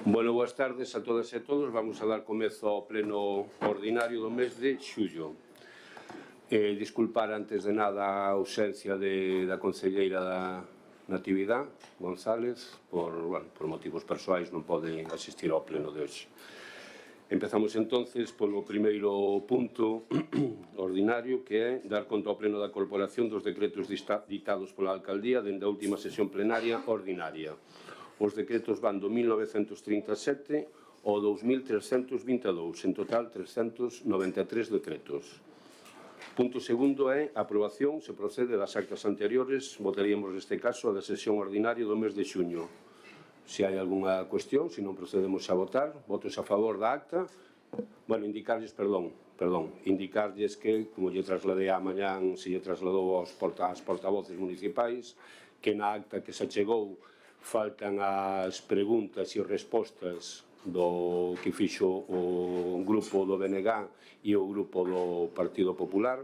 Bueno, boas tardes a todas e a todos. Vamos a dar comezo ao pleno ordinario do mes de xullo. Disculpar antes de nada a ausencia da concelleira da Natividad, González, por motivos persoais non pode asistir ao pleno de hoxe. Empezamos entonces polo primeiro punto ordinario, que é dar conta ao pleno da corporación dos decretos ditados pola alcaldía dende a última sesión plenaria ordinaria. Os decretos van do 1937 ao 2322, en total 393 decretos. Punto segundo é a aprobación, se procede das actas anteriores, votaríamos neste caso a da sesión ordinaria do mes de xuño. Se hai algunha cuestión, se non procedemos a votar, votos a favor da acta. Bueno, indicarlles que, como lle trasladei a mañán, se lle trasladou aos portavoces municipais, que na acta que se achegou faltan as preguntas e respostas do que fixo o grupo do BNG e o grupo do Partido Popular,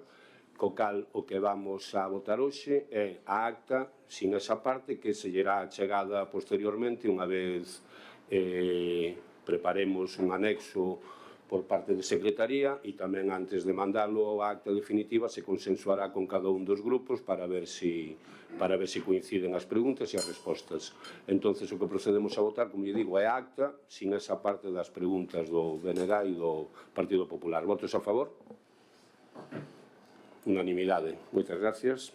co cal o que vamos a votar hoxe é a acta sin esa parte, que se llerá achegada posteriormente unha vez preparemos un anexo por parte de Secretaría, e tamén antes de mandalo a acta definitiva se consensuará con cada un dos grupos para ver se coinciden as preguntas e as respostas. Entonces o que procedemos a votar, como lle digo, é a acta sin esa parte das preguntas do BNG e do Partido Popular. Votos a favor? Unanimidade. Moitas gracias.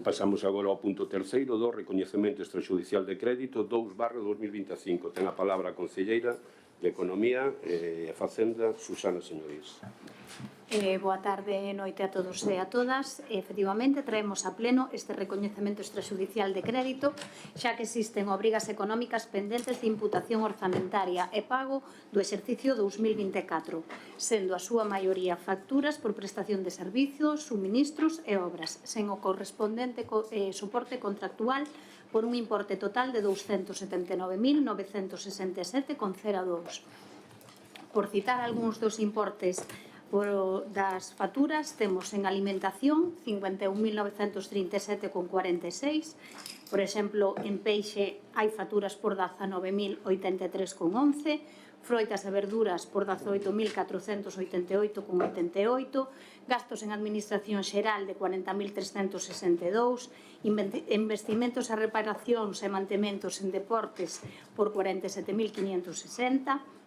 Pasamos agora ao punto terceiro do recoñecemento extrajudicial de crédito 2/2025. Ten a palabra a concelleira de Economía e Facenda, Susana Señorís. Boa tarde e noite a todos e a todas. Efectivamente, traemos a pleno este recoñecemento extrajudicial de crédito, xa que existen obrigas económicas pendentes de imputación orzamentaria e pago do exercicio 2024, sendo a súa maioría facturas por prestación de servizos, suministros e obras, sen o correspondente soporte contractual por un importe total de 279.967,02. Por citar algúns dos importes das facturas, temos en alimentación 51.937,46. Por exemplo, en peixe hai facturas por 19.083,11, froitas e verduras por 18.488,88, gastos en administración xeral de 40.362, investimentos e reparacións e mantementos en deportes por 47.560,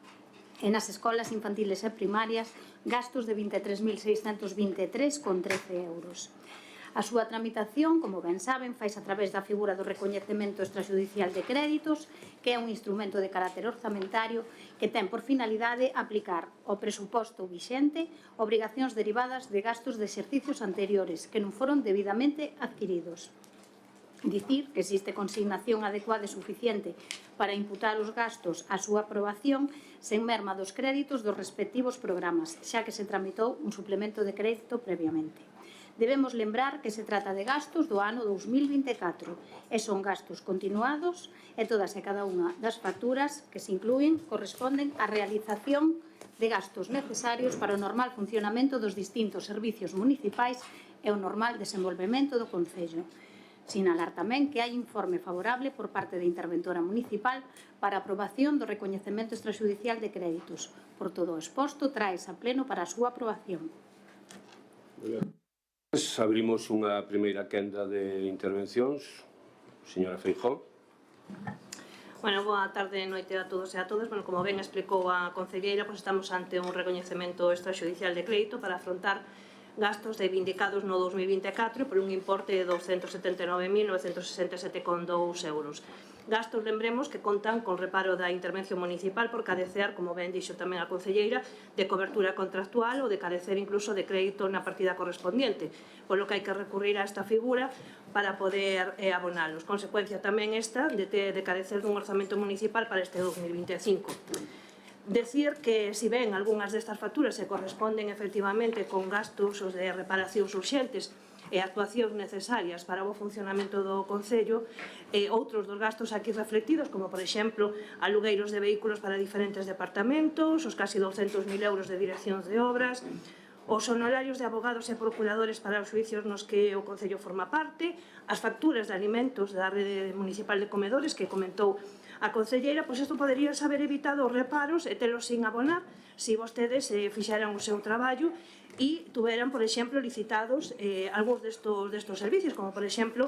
e nas escolas infantiles e primarias gastos de 23.623,13 euros. A súa tramitación, como ben saben, faise a través da figura do recoñecemento extrajudicial de créditos, que é un instrumento de carácter orzamentario que ten por finalidade aplicar ao presuposto vixente obrigacións derivadas de gastos de exercicios anteriores que non foron debidamente adquiridos. Dicir que existe consignación adecuada e suficiente para imputar os gastos á súa aprobación sen merma dos créditos dos respectivos programas, xa que se tramitou un suplemento de crédito previamente. Debemos lembrar que se trata de gastos do ano 2024 e son gastos continuados e todas e cada unha das facturas que se inclúen corresponden á realización de gastos necesarios para o normal funcionamento dos distintos servicios municipais e o normal desenvolvemento do Concello. Sinalar tamén que hai informe favorable por parte da interventora municipal para a aprobación do recoñecemento extrajudicial de créditos. Por todo o exposto, traes a pleno para a súa aprobación. Abrimos unha primeira quenda de intervencións. Señora Feijóo. Bueno, boa tarde e noite a todos e a todas. Bueno, como ben explicou a concelleira, estamos ante un recoñecemento extrajudicial de crédito para afrontar gastos reivindicados no 2024 por un importe de 279.967,2 euros. Gastos, lembremos, que contan con reparo da intervención municipal por carecer, como ben dixo tamén a concelleira, de cobertura contractual ou de carecer incluso de crédito na partida correspondiente, polo que hai que recurrir a esta figura para poder abonalos. Consecuencia tamén esta de carecer dun orzamento municipal para este 2025. Decir que, si ben algunhas destas facturas se corresponden efectivamente con gastos de reparacións urxentes e actuacións necesarias para o funcionamento do Concello, outros dos gastos aquí reflectidos, como por exemplo alugueiros de vehículos para diferentes departamentos, os casi 200.000 euros de direccións de obras, os honorarios de abogados e procuradores para os xuicios nos que o Concello forma parte, as facturas de alimentos da rede municipal de comedores que comentou a concelleira, pois isto podería haber evitado os reparos e telos sin abonar se vostedes fixeran o seu traballo e tuveran, por exemplo, licitados algúns destos servicios, como, por exemplo,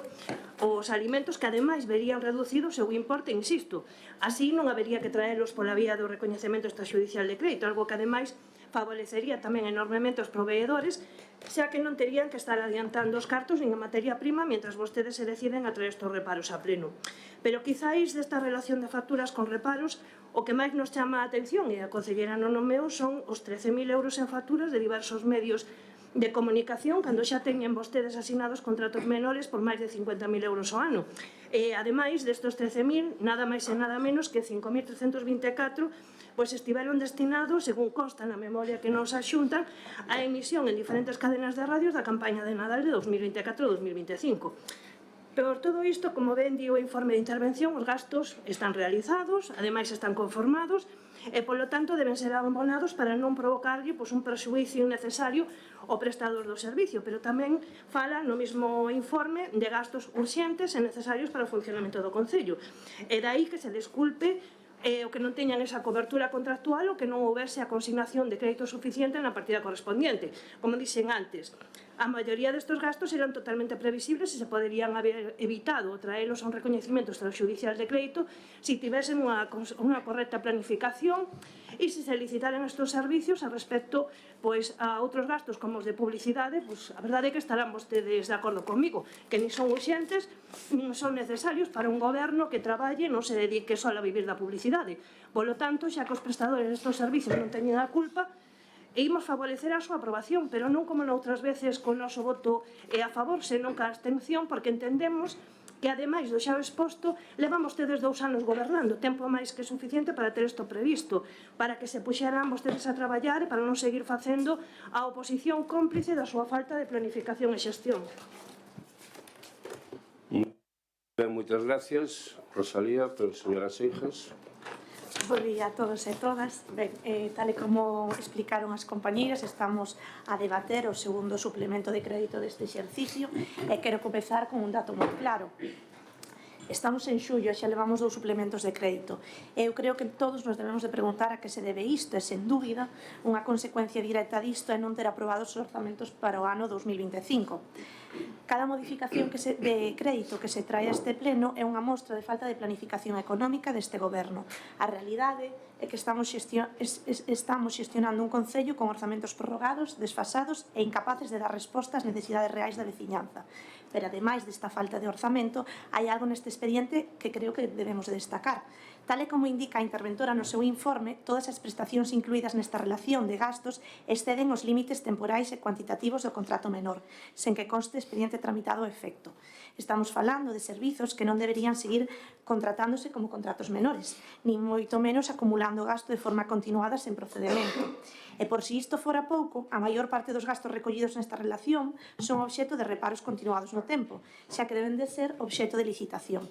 os alimentos que, ademais, verían reducido o seu importe, insisto. Así non habería que traelos pola vía do recoñecemento extrajudicial de crédito, algo que, ademais, favorecería tamén enormemente os proveedores, xa que non terían que estar adiantando os cartos nin a materia prima mentras vostedes se deciden a traer estes reparos a pleno. Pero quizáis desta relación de facturas con reparos, o que máis nos chama a atención, e a concelleira non o meu, son os 13.000 euros en facturas de diversos medios de comunicación, cando xa teñen vostedes asinados contratos menores por máis de 50.000 euros ao ano. E, ademais destos 13.000, nada máis e nada menos que 5.324 pois estiveron destinados, según consta na memoria que nos axuntan, a emisión en diferentes cadenas de radios da campaña de Nadal de 2024-2025. Por todo isto, como ben di o informe de intervención, os gastos están realizados, ademais están conformados, e, polo tanto, deben ser abonados para non provocarlle un prexuízo innecesario ao prestador do servicio, pero tamén fala no mesmo informe de gastos urxentes e necesarios para o funcionamento do Concello. E dai que se desculpe o que non teñan esa cobertura contractual ou que non houbese a consignación de crédito suficiente na partida correspondiente. Como dixen antes, a maioría destes gastos eran totalmente previsibles e se poderían haber evitado traelos a un recoñecimento extrajudicial de crédito se tivesen unha correcta planificación e se licitaran estes servicios a respecto a outros gastos como os de publicidade. A verdade é que estarán vostedes de acordo comigo, que nin son urxentes nin son necesarios para un goberno que traballe e non se dedique só a vivir da publicidade. Polo tanto, xa que os prestadores destes servicios non teñen a culpa, e imos favorecer a súa aprobación, pero non como noutras veces con o noso voto a favor, senón ca abstención, porque entendemos que, ademais do xa exposto, levan vostedes 2 anos gobernando, tempo máis que suficiente para ter isto previsto, para que se puxeran vostedes a traballar e para non seguir facendo a oposición cómplice da súa falta de planificación e xestión. Moitas gracias, Rosalía, pero señora Seijas. Bo día a todos e todas. Ben, tal e como explicaron as compañeiras, estamos a debater o segundo suplemento de crédito deste exercicio e quero comezar con un dato moi claro. Estamos en xullo e xa levamos 2 suplementos de crédito. Eu creo que todos nos debemos de preguntar a que se debe isto e, sen dúbida, unha consecuencia directa disto é non ter aprobados os orzamentos para o ano 2025. Cada modificación de crédito que se trae a este pleno é unha mostra de falta de planificación económica deste goberno. A realidade é que estamos xestionando un concello con orzamentos prorrogados, desfasados e incapaces de dar resposta ás necesidades reais da veciñanza. Pero, ademais desta falta de orzamento, hai algo neste expediente que creo que debemos de destacar. Tal e como indica a interventora no seu informe, todas as prestacións incluídas nesta relación de gastos exceden os límites temporais e cuantitativos do contrato menor, sen que conste expediente tramitado a efecto. Estamos falando de servizos que non deberían seguir contratándose como contratos menores, nin moito menos acumulando gasto de forma continuada sen procedemento. E por si isto fora pouco, a maior parte dos gastos recollidos nesta relación son obxecto de reparos continuados no tempo, xa que deben de ser obxecto de licitación.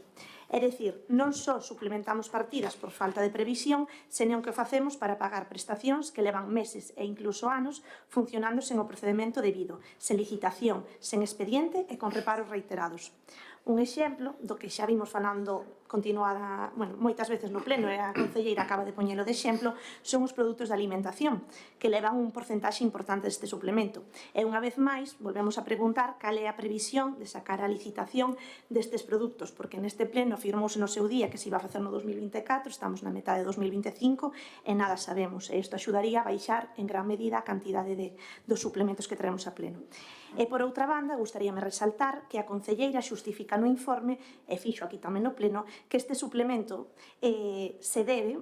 É dicir, non só suplementamos partidas por falta de previsión, senón que o facemos para pagar prestacións que levan meses e incluso anos funcionando sen o procedemento debido, sen licitación, sen expediente e con reparos reiterados. Un exemplo do que xa vimos falando continuada, moitas veces no pleno, e a concelleira acaba de poñelo de exemplo, son os produtos de alimentación, que levan un porcentaxe importante deste suplemento. E unha vez máis, volvemos a preguntar cal é a previsión de sacar a licitación destes produtos, porque neste pleno afirmouse no seu día que se iba a facer no 2024, estamos na metade de 2025 e nada sabemos, e isto axudaría a baixar en gran medida a cantidade dos suplementos que traemos a pleno. E, por outra banda, gustaríame resaltar que a concelleira xustifica no informe, e fixo aquí tamén no pleno, que este suplemento se debe,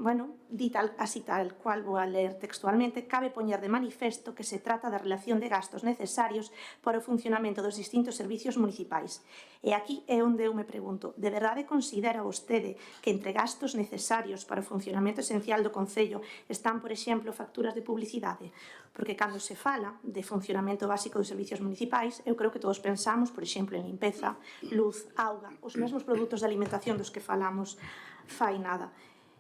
así tal cual vou a ler textualmente, cabe poñer de manifesto que se trata da relación de gastos necesarios para o funcionamento dos distintos servicios municipais. E aquí é onde eu me pregunto, de verdade considera vostede que entre gastos necesarios para o funcionamento esencial do Concello están, por exemplo, facturas de publicidade? Porque cando se fala de funcionamento básico dos servicios municipais, eu creo que todos pensamos, por exemplo, en limpeza, luz, auga, os mesmos produtos de alimentación dos que falamos fai nada,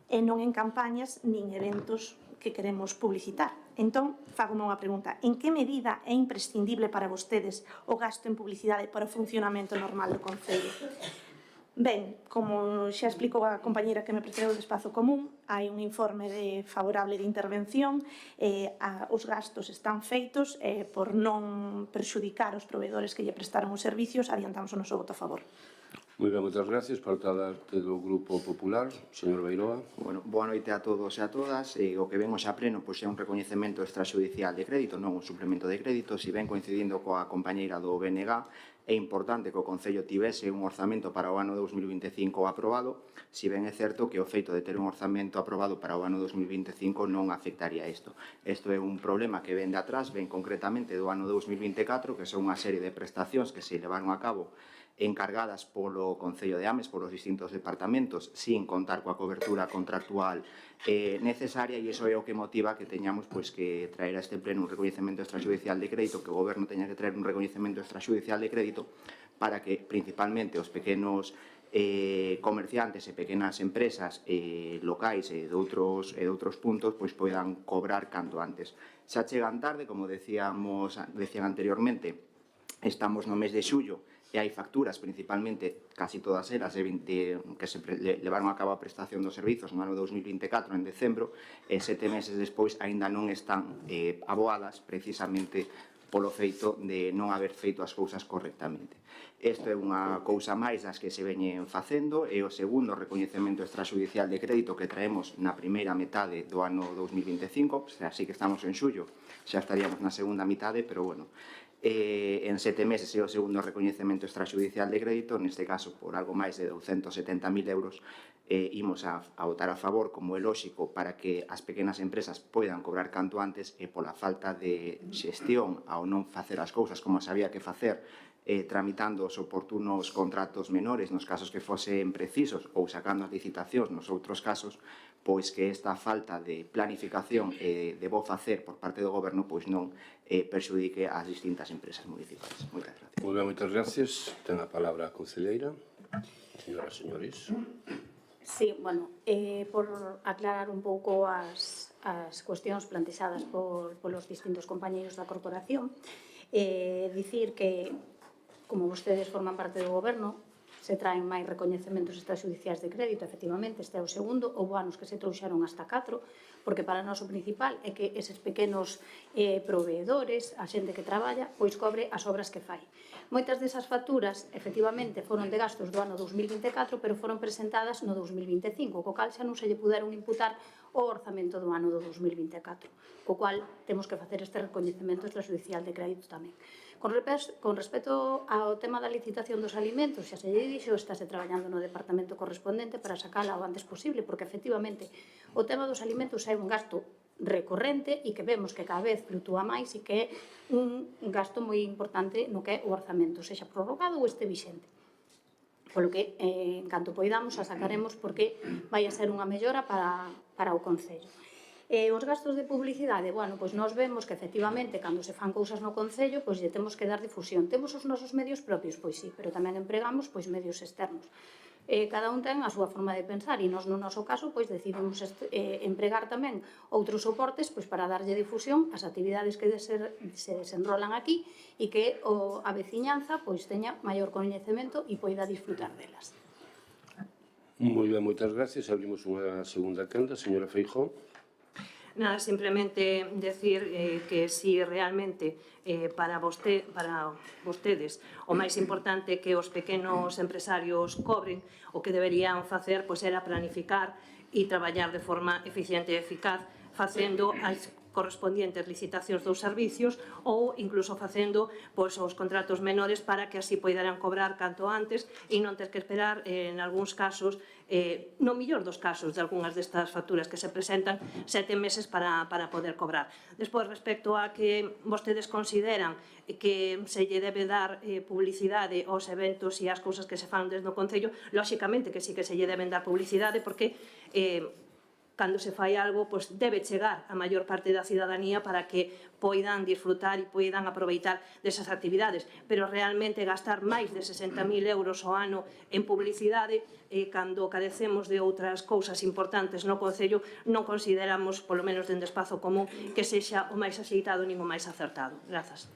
e non en campañas nin eventos que queremos publicitar. Entón, fagome unha pregunta. En que medida é imprescindible para vostedes o gasto en publicidade para o funcionamento normal do Concello? Ben, como xa explicou a compañera que me precedeu do Espazo Común, hai un informe favorable de intervención, os gastos están feitos por non perxudicar os proveedores que lle prestaron os servicios, adiantamos o noso voto a favor. Moi ben, moitas gracias. Para parte do Grupo Popular, señor Beiroa. Bueno, boa noite a todos e a todas. O que vemos a pleno pois, é un recoñecemento extrajudicial de crédito, non un suplemento de crédito. Si ven coincidindo coa compañeira do BNG, é importante que o Concello tivese un orzamento para o ano 2025 aprobado. Si ben é certo que o feito de ter un orzamento aprobado para o ano 2025 non afectaría isto. Isto é un problema que ven de atrás, ven concretamente do ano 2024, que son unha serie de prestacións que se levaron a cabo encargadas polo Concello de Ames, polos distintos departamentos, sin contar coa cobertura contractual necesaria, e iso é o que motiva que teñamos que traer a este pleno un recoñecemento extrajudicial de crédito, que o Goberno teña que traer un recoñecemento extrajudicial de crédito para que principalmente os pequenos comerciantes e pequenas empresas locais e de outros puntos poidan cobrar canto antes. Xa chegan tarde, como decían anteriormente, estamos no mes de xullo e hai facturas, principalmente, casi todas elas, que se levaron a cabo a prestación dos servizos no ano 2024, en decembro, e 7 meses despois aínda non están aboadas, precisamente polo feito de non haber feito as cousas correctamente. Isto é unha cousa máis das que se veñen facendo, é o segundo recoñecemento extrajudicial de crédito que traemos na primeira metade do ano 2025, así que estamos en xullo, xa estaríamos na segunda metade, pero bueno, en 7 meses é o segundo recoñecemento extrajudicial de crédito, neste caso por algo máis de 270.000 euros, imos a votar a favor, como é lóxico, para que as pequenas empresas poidan cobrar canto antes, e pola falta de xestión ao non facer as cousas como se había que facer, tramitando os oportunos contratos menores nos casos que fosen precisos ou sacando as licitacións nos outros casos, pois que esta falta de planificación e de bo facer por parte do Goberno non perxudique as distintas empresas municipais. Moitas gracias. Moi ben, moitas gracias. Ten a palabra a concelleira. Señoras e señores. Sí, bueno, por aclarar un pouco as cuestións plantexadas polos distintos compañeiros da corporación, dicir que, como vostedes forman parte do Goberno, se traen máis recoñecementos extrajudiciais de crédito, efectivamente, este é o segundo, houve anos que se trouxeron hasta 4, porque para nós o principal é que eses pequenos proveedores, a xente que traballa, pois cobre as obras que fai. Moitas desas facturas, efectivamente, foron de gastos do ano 2024, pero foron presentadas no 2025, co cal xa non se lle puderon imputar o orzamento do ano do 2024, co cual temos que facer este recoñecemento extrajudicial de crédito tamén. Con respecto ao tema da licitación dos alimentos, xa se lle dixo, estáse traballando no departamento correspondente para sacala o antes posible, porque efectivamente o tema dos alimentos é un gasto recorrente e que vemos que cada vez fluctúa máis e que é un gasto moi importante no que é o orzamento, sexa prorrogado ou este vixente. Polo que, en canto poidamos, a sacaremos porque vai a ser unha mellora para o Concello. Os gastos de publicidade, bueno, pois nós vemos que efectivamente cando se fan cousas no Concello, pois lle temos que dar difusión. Temos os nosos medios propios, pois sí, pero tamén empregamos pois medios externos. Cada un ten a súa forma de pensar e nós no noso caso pois decidimos empregar tamén outros soportes pois para darlle difusión ás actividades que se desenrolan aquí e que a veciñanza pois teña maior coñecemento e poida disfrutar delas. Moi ben, moitas gracias. Abrimos unha segunda quenda. Señora Feijóo. Nada, simplemente decir que si realmente para vostedes o máis importante que os pequenos empresarios cobren, o que deberían facer era planificar e traballar de forma eficiente e eficaz facendo as correspondientes licitacións dos servicios ou incluso facendo os contratos menores para que así poidaran cobrar canto antes e non ter que esperar en algúns casos, no millor dos casos de algunhas destas facturas que se presentan, 7 meses para poder cobrar. Despois, respecto a que vostedes consideran que se lle debe dar publicidade aos eventos e ás cousas que se fan desde o Concello, lóxicamente que sí que se lle deben dar publicidade porque cando se fai algo, debe chegar a maior parte da cidadanía para que poidan disfrutar e poidan aproveitar desas actividades. Pero realmente gastar máis de 60.000 euros ao ano en publicidade, cando carecemos de outras cousas importantes no Concello, non consideramos, polo menos dende Espazo Común, que sexa o máis axeitado nin o máis acertado. Grazas.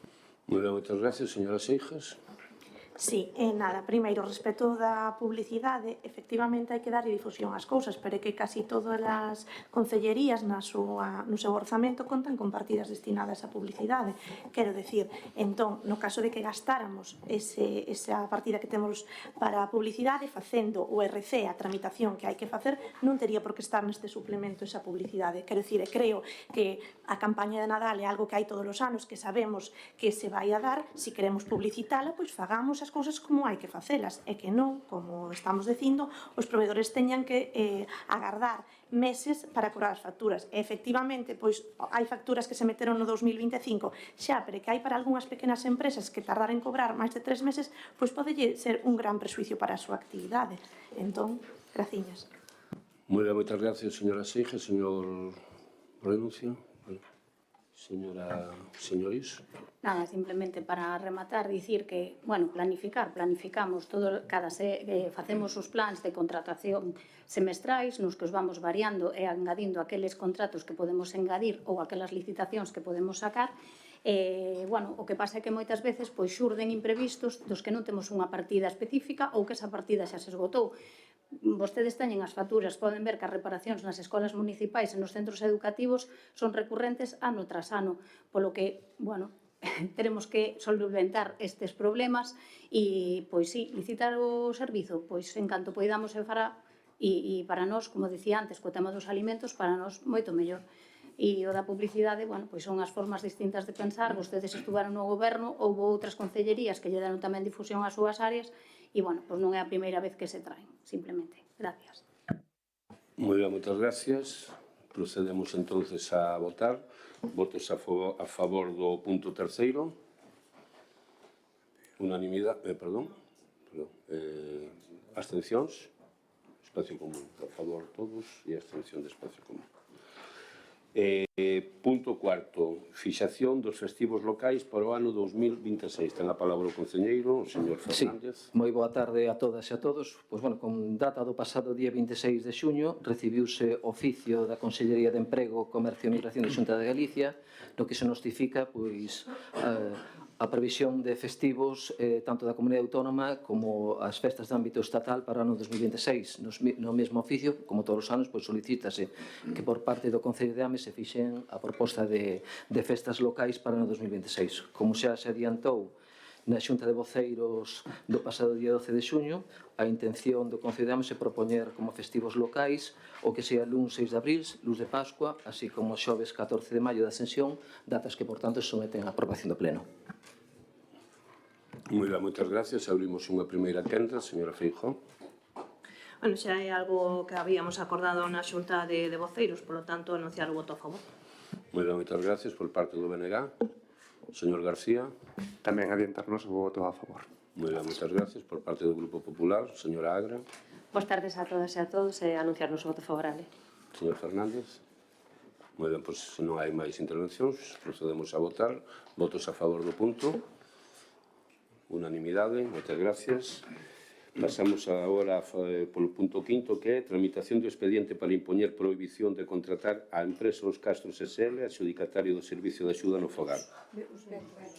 Moi ben, moitas gracias. Señora Seijas. Sí, nada, primeiro, respecto da publicidade, efectivamente hai que dar difusión ás cousas, pero é que casi todas as concellerías no seu orzamento contan con partidas destinadas á publicidade. Quero decir, entón, no caso de que gastáramos esa partida que temos para a publicidade, facendo o RC, a tramitación que hai que facer, non tería por que estar neste suplemento esa publicidade. Quero decir, creo que a campaña de Nadal é algo que hai todos os anos, que sabemos que se vai a dar, se queremos publicitala, pois fagamos as cousas como hai que facelas, e que non, como estamos dicindo, os proveedores teñan que agardar meses para cobrar as facturas. E, efectivamente, pois hai facturas que se meteron no 2025 xa, pero que hai para algunhas pequenas empresas que tardar en cobrar máis de 3 meses, pois pode ser un gran presuicio para a súa actividade. Entón, graciñas. Moi ben, moitas gracias, señora Seija. Señor Renuncia. Señores. Nada, simplemente para rematar, dicir que, bueno, planificamos todo, facemos os plans de contratación semestrais, nos que os vamos variando e engadindo aqueles contratos que podemos engadir ou aquelas licitacións que podemos sacar. Bueno, o que pasa é que moitas veces pois xurden imprevistos dos que non temos unha partida específica ou que esa partida xa se esgotou. Vostedes teñen as facturas, poden ver que as reparacións nas escolas municipais e nos centros educativos son recurrentes ano tras ano, polo que, bueno, teremos que solventar estes problemas e, pois sí, licitar o servizo, pois en canto poidamos se fará e para nós, como dicía antes, co tema dos alimentos, para nós moito mellor. E o da publicidade, bueno, pois son as formas distintas de pensar, vostedes estuvaron no goberno, houve outras concellerías que lle deron tamén difusión ás súas áreas e, bueno, pois non é a primeira vez que se traen, simplemente. Gracias. Moi ben, moitas gracias. Procedemos entonces a votar. Votos a favor do punto terceiro. Unanimidade, abstencións. Espacio común. A favor todos e abstención de espacio común. Punto cuarto, fixación dos festivos locais para o ano 2026. Ten a palabra o concelleiro, o señor Fernández. Sí, moi boa tarde a todas e a todos. Pois, bueno, con data do pasado día 26 de xuño recibiuse oficio da Consellería de Emprego, Comercio e Migración da Xunta de Galicia, no que se notifica pois a previsión de festivos tanto da Comunidade Autónoma como as festas de ámbito estatal para o ano 2026. No mesmo oficio, como todos os anos, pois solicítase que por parte do Concello de Ames se fixen a proposta de festas locais para o ano 2026. Como xa se adiantou na Xunta de Voceiros do pasado día 12 de xuño, a intención do Concello de Ames é propoñer como festivos locais o que sea luns 6 de abril, luz de Pascua, así como xoves 14 de maio da Ascensión, datas que, por tanto, se someten á aprobación do Pleno. Moi ben, moitas gracias. Abrimos unha primeira quenda, señora Feijóo. Bueno, xa é algo que habíamos acordado na Xunta de Voceiros, polo tanto, anunciar o voto a favor. Moi ben, moitas gracias por parte do BNG. Señor García. Tamén adiantarnos o voto a favor. Moi ben, moitas gracias por parte do Grupo Popular. Señora Agra. Boas tardes a todas e a todos e anunciarnos o voto favorable. Señor Fernández. Moi ben, pois se non hai máis intervencións, procedemos a votar. Votos a favor do punto. Unanimidade, moitas gracias. Pasamos agora polo punto quinto, que é tramitación do expediente para impoñer prohibición de contratar a empresa Os Castros S.L., adxudicatario do Servicio de Axuda no Fogar.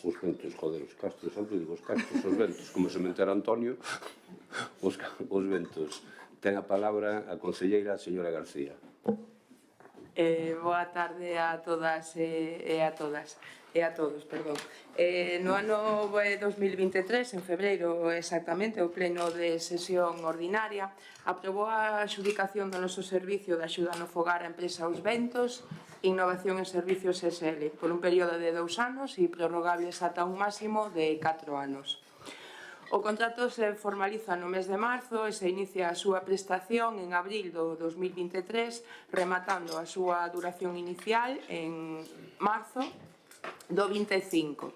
Os ventos, joder, os Castros, sempre digo os Castros, os ventos, como se mentera Antonio, os ventos. Ten a palabra a conselleira, a señora García. Boa tarde a todas e a todas. E a todos, perdón. No ano 2023, en febreiro exactamente, o pleno de sesión ordinaria aprobou a adxudicación do noso servicio de axuda no fogar a empresa Os Ventos, Innovación en Servicios SL, por un período de 2 anos e prorrogables ata un máximo de 4 anos. O contrato se formaliza no mes de marzo e se inicia a súa prestación en abril do 2023, rematando a súa duración inicial en marzo do 25.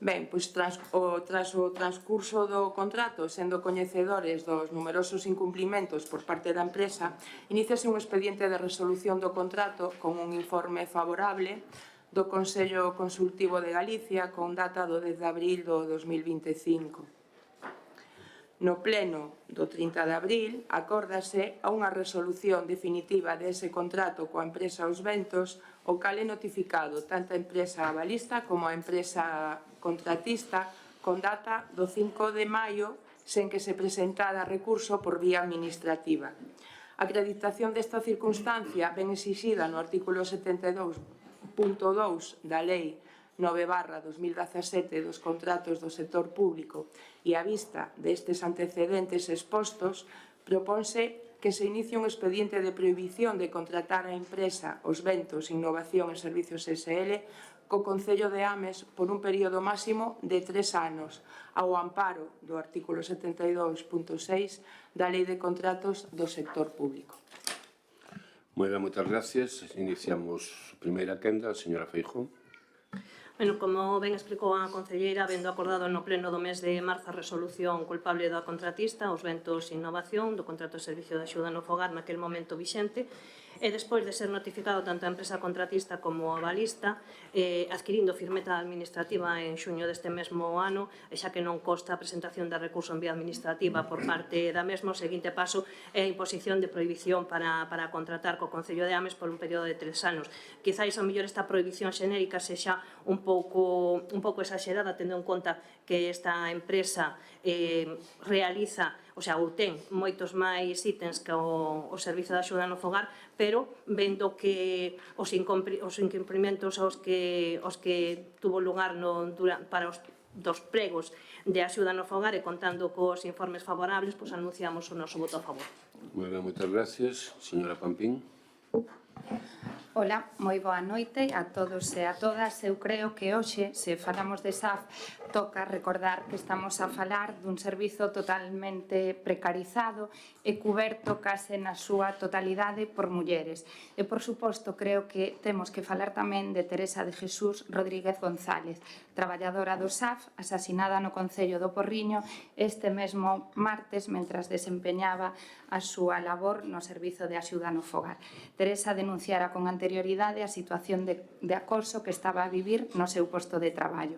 Ben, pois tras o transcurso do contrato, sendo coñecedores dos numerosos incumplimentos por parte da empresa, iníciase un expediente de resolución do contrato con un informe favorable do Consello Consultivo de Galicia con data do 10 de abril do 2025. No pleno do 30 de abril, acórdase a unha resolución definitiva dese contrato coa empresa Os Ventos, o cal é notificado tanto a empresa avalista como a empresa contratista con data do 5 de maio sen que se presentara recurso por vía administrativa. A acreditación desta circunstancia ven exixida no artículo 72.2 da Lei 9/2017 dos contratos do sector público e a vista destes antecedentes expostos, propónse que se inicie un expediente de prohibición de contratar a empresa Os Ventos Innovación e Servicios SL co Concello de Ames por un período máximo de 3 anos, ao amparo do artículo 72.6 da Lei de Contratos do Sector Público. Moi ben, moitas gracias. Iniciamos a primeira quenda, señora Feijóo. Bueno, como ben explicou a concelleira, habendo acordado no pleno do mes de marzo a resolución culpable da contratista, Os Ventos Innovación, do contrato de servicio de axuda no fogar naquel momento vixente, e despois de ser notificado tanto a empresa contratista como a balista, adquirindo firmeza administrativa en xuño deste mesmo ano, e xa que non consta a presentación da recurso en vía administrativa por parte da mesma, o seguinte paso é a imposición de prohibición para contratar co Concello de Ames por un período de 3 anos. Quizáis, ao mellor, esta prohibición xenérica sexa un pouco exagerada, tendo en conta que esta empresa realiza, ou ten moitos máis ítems que o servizo de axuda no fogar, pero vendo que os incumprimentos aos que tuvo lugar para os dos pregos de axuda no fogar e contando cos informes favorables, anunciamos o noso voto a favor. Moi ben, moitas gracias. Señora Pampín. Ola, moi boa noite a todos e a todas. Eu creo que hoxe, se falamos de SAF, toca recordar que estamos a falar dun servizo totalmente precarizado e cuberto case na súa totalidade por mulleres. E, por suposto, creo que temos que falar tamén de Teresa de Jesús Rodríguez González, traballadora do SAF, asasinada no Concello do Porriño este mesmo martes mentras desempeñaba a súa labor no servizo de axuda no fogar. Teresa denunciara con anterioridade a situación de acoso que estaba a vivir no seu posto de traballo.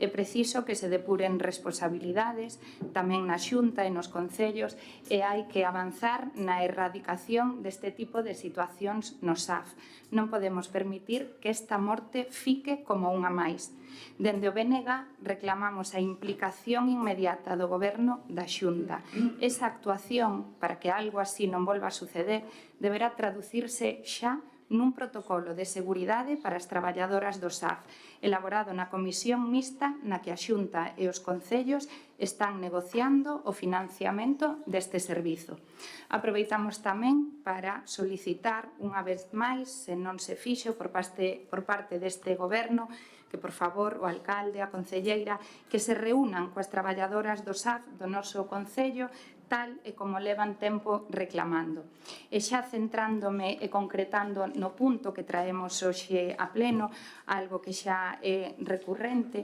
É preciso que se depuren responsabilidades tamén na Xunta e nos concellos e hai que avanzar na erradicación deste tipo de situacións no SAF. Non podemos permitir que esta morte fique como unha máis. Dende o BNG reclamamos a implicación inmediata do Goberno da Xunta. Esa actuación, para que algo así non volva a suceder, deberá traducirse xa nun protocolo de seguridade para as traballadoras do SAF, elaborado na comisión mixta na que a Xunta e os concellos están negociando o financiamento deste servizo. Aproveitamos tamén para solicitar unha vez máis, se non se fixo por parte deste Goberno, que, por favor, o alcalde, a concelleira, que se reúnan coas traballadoras do SAF do noso concello, tal e como levan tempo reclamando. E xa centrándome e concretando no punto que traemos hoxe a pleno, algo que xa é recurrente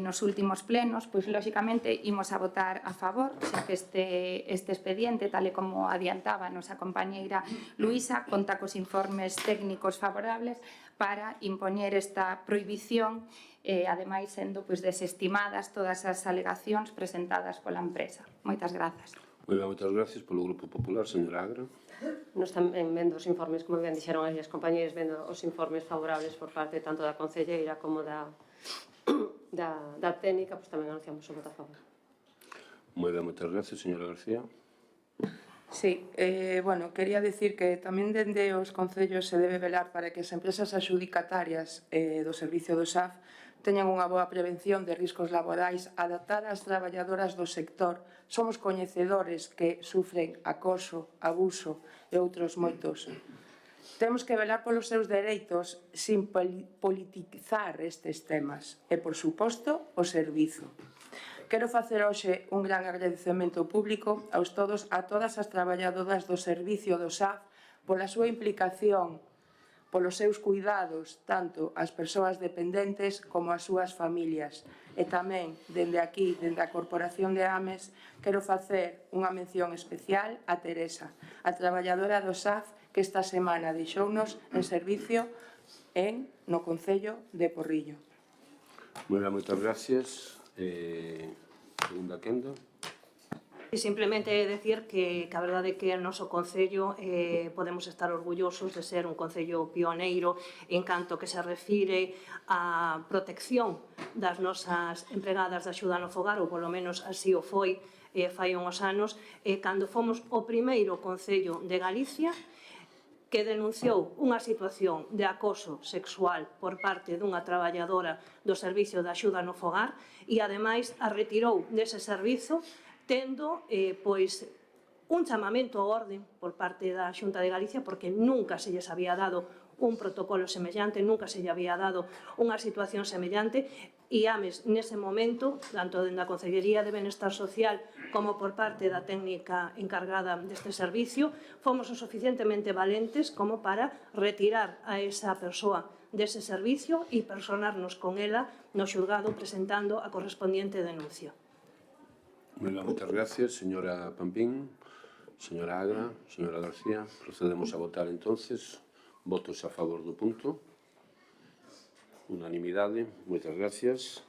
nos últimos plenos, pois, lóxicamente, imos a votar a favor, xa que este expediente, tal e como adiantaba a nosa compañeira Luísa, conta cos informes técnicos favorables para impoñer esta prohibición, ademais sendo desestimadas todas as alegacións presentadas pola empresa. Moitas grazas. Moi ben, moitas gracias polo Grupo Popular, señora Agra. Nos tamén vendo os informes, como ben dixeron as compañeras, vendo os informes favorables por parte tanto da concelleira como da técnica, pois tamén anunciamos o voto a favor. Moi ben, moitas gracias, señora García. Sí, quería decir que tamén dende os concellos se debe velar para que as empresas adxudicatarias do servicio do SAF teñan unha boa prevención de riscos laborais adaptada ás traballadoras do sector. Somos coñecedores que sufren acoso, abuso e outros moitos. Temos que velar polos seus dereitos sin politizar estes temas e, por suposto, o servizo. Quero facer hoxe un gran agradecemento público a todas as traballadoras do servicio do SAF pola súa implicación, polos seus cuidados, tanto as persoas dependentes como as súas familias. E tamén, dende aquí, dende a Corporación de Ames, quero facer unha mención especial a Teresa, a traballadora do SAF que esta semana deixounos en servicio no Concello de Porriño. Moi ben, moitas gracias. Segunda quenda. E simplemente decir que a verdade é que o noso Concello podemos estar orgullosos de ser un Concello pioneiro en canto que se refire á protección das nosas empregadas de axuda no fogar, ou polo menos así o foi fai uns anos, cando fomos o primeiro Concello de Galicia que denunciou unha situación de acoso sexual por parte dunha traballadora do Servicio de Axuda no Fogar e, ademais, a retirou dese servizo tendo un chamamento á orde por parte da Xunta de Galicia porque nunca se lles había dado un protocolo semellante, nunca se lle había dado unha situación semellante e AMES nese momento, tanto dende a Consellería de Benestar Social como por parte da técnica encargada deste servicio, fomos o suficientemente valentes como para retirar a esa persoa dese servicio e personarnos con ela no xulgado presentando a correspondiente denuncia. Moitas gracias, señora Pampín, señora Agra, señora García. Procedemos a votar entonces. Votos a favor do punto. Unanimidade. Moitas gracias.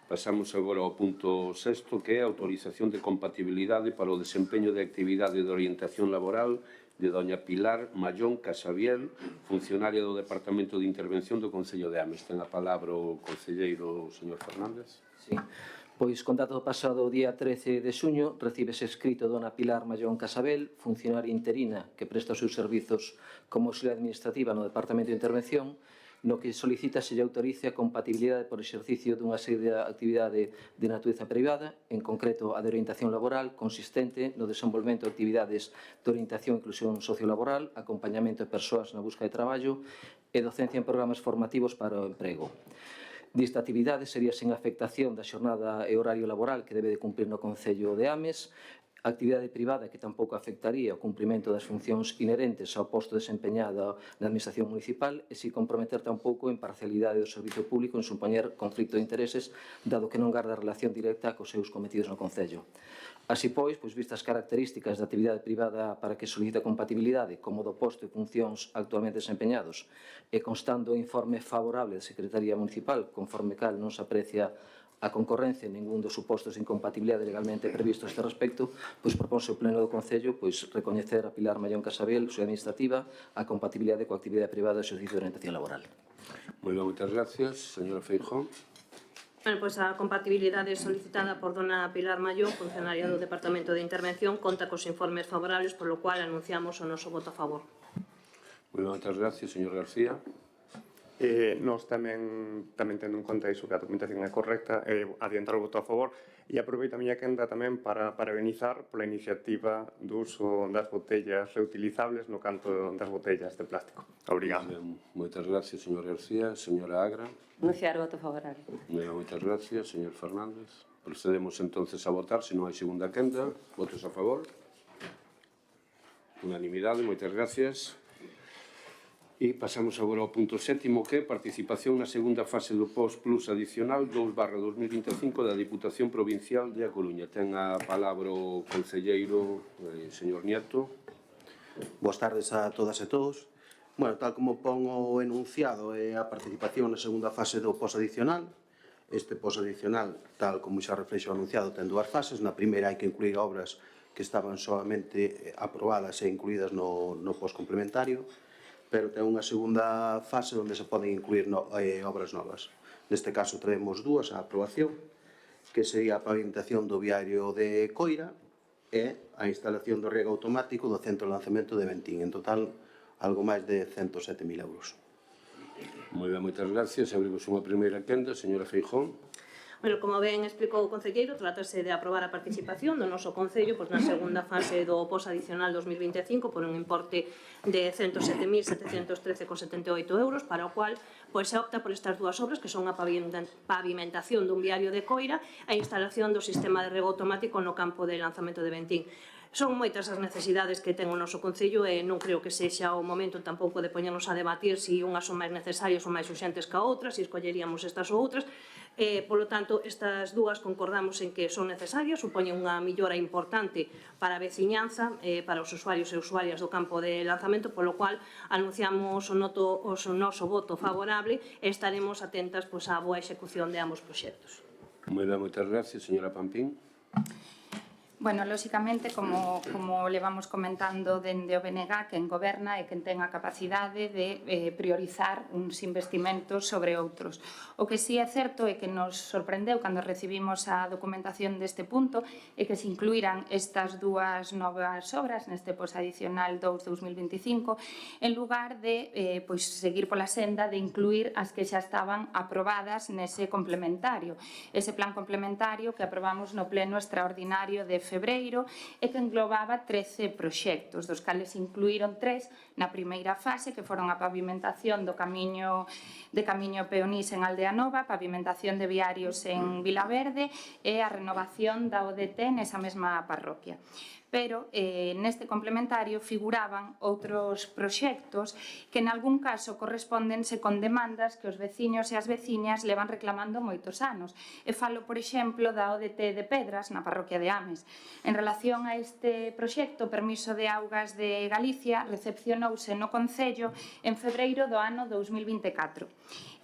Pasamos agora ao punto 6º, que é a autorización de compatibilidade para o desempeño de actividade de orientación laboral de doña Pilar Mallón Casabiel, funcionaria do Departamento de Intervención do Concello de Ames. Ten a palabra o concelleiro, señor Fernández. Sí. Pois, con dato pasado o día 13 de xuño, recibese escrito dona Pilar Mallón Casabel, funcionaria interina que presta os seus servizos como auxiliar administrativa no Departamento de Intervención, no que solicita se lle autorice a compatibilidade por exercicio dunha serie de actividade de natureza privada, en concreto a de orientación laboral, consistente no desenvolvemento de actividades de orientación e inclusión sociolaboral, acompañamento de persoas na busca de traballo e docencia en programas formativos para o emprego. Dista actividade sería sen afectación da xornada e horario laboral que debe de cumprir no Concello de Ames, actividade privada que tampouco afectaría o cumprimento das funcións inherentes ao posto desempeñado na Administración Municipal e si comprometer tampouco en parcialidade do servicio público en supoñer conflito de intereses, dado que non garda relación directa cos seus cometidos no Concello. Así pois, vistas as características da actividade privada para que solicita compatibilidade como do posto e funcións actualmente desempeñados e constando o informe favorable da Secretaría Municipal, conforme cal non se aprecia a concorrencia en ningún dos supostos de incompatibilidade legalmente previsto a este respecto, propónse o Pleno do Concello recoñecer a Pilar Mallón Casabel, sua administrativa, a compatibilidade coa actividade privada do exercicio de orientación laboral. Moi ben, moitas gracias. Señora Feijóo. Pois a compatibilidade solicitada por dona Pilar Mallón, funcionaria do Departamento de Intervención, conta cos informes favorables, polo cual anunciamos o noso voto a favor. Moi ben, moitas gracias, señor García. Nós tamén tendo en conta iso que a documentación é correcta, adiantar o voto a favor e aproveito a miña quenda tamén para parabenizar pola iniciativa do uso das botellas reutilizables no canto das botellas de plástico. Obrigado. Moitas gracias, señor García. Señora Agra. Anunciar o voto favorable. Moitas gracias, señor Fernández. Procedemos entonces a votar, se non hai segunda quenda. Votos a favor. Unanimidade, moitas gracias. E pasamos agora ao punto 7º, que é participación na segunda fase do POS Plus adicional 2/2025 da Diputación Provincial de A Coruña. Ten a palabra o concelleiro, señor Nieto. Boas tardes a todas e todos. Bueno, tal como pon o enunciado, é a participación na segunda fase do POS adicional. Este POS adicional, tal como xa reflexo anunciado, ten dúas fases. Na primeira hai que incluir obras que estaban solamente aprobadas e incluídas no POS complementario, pero ten unha segunda fase onde se poden incluir obras novas. Neste caso traemos dúas a aprobación, que sería a pavimentación do viario de Coira e a instalación do riego automático do centro de lanzamento de Ventín. En total, algo máis de 107.000 euros. Moi ben, moitas gracias. Abrimos unha primeira quenda, señora Feijóo. Bueno, como ben explicou o concelleiro, trátase de aprobar a participación do noso concello na segunda fase do POS adicional 2025 por un importe de 107.713,78 euros, para o cual se opta por estas dúas obras, que son a pavimentación dun viario de Coira e a instalación do sistema de rego automático no campo de lanzamento de Ventín. Son moitas as necesidades que ten o noso concello e non creo que sexa o momento tampouco de poñernos a debatir se unhas son máis necesarias ou máis urxentes que a outras, se escolleríamos estas ou outras. Polo tanto, estas dúas concordamos en que son necesarias, supoñen unha millora importante para a veciñanza, para os usuarios e usuarias do campo de lanzamento, polo cual anunciamos o noso voto favorable e estaremos atentas á boa execución de ambos proxectos. Moitas gracias, señora Pampín. Bueno, lóxicamente, como levamos comentando dende o BNG, quen goberna e quen ten a capacidade de priorizar uns investimentos sobre outros. O que sí é certo é que nos sorprendeu cando recibimos a documentación deste punto e que se incluíran estas dúas novas obras neste posadicional 2-2025 en lugar de seguir pola senda de incluir as que xa estaban aprobadas nese complementario. Ese plan complementario que aprobamos no pleno extraordinario de febreiro e que englobaba 13 proxectos, dos cales incluíron 3 na primeira fase, que foron a pavimentación do camiño peonís en Aldea Nova, pavimentación de viarios en Vilaverde e a renovación da ODT nesa mesma parroquia. Pero neste complementario figuraban outros proxectos que en algún caso correspóndense con demandas que os veciños e as veciñas levan reclamando moitos anos. E falo, por exemplo, da ODT de Pedras na parroquia de Ames. En relación a este proxecto, o permiso de augas de Galicia recepcionouse no Concello en febreiro do ano 2024.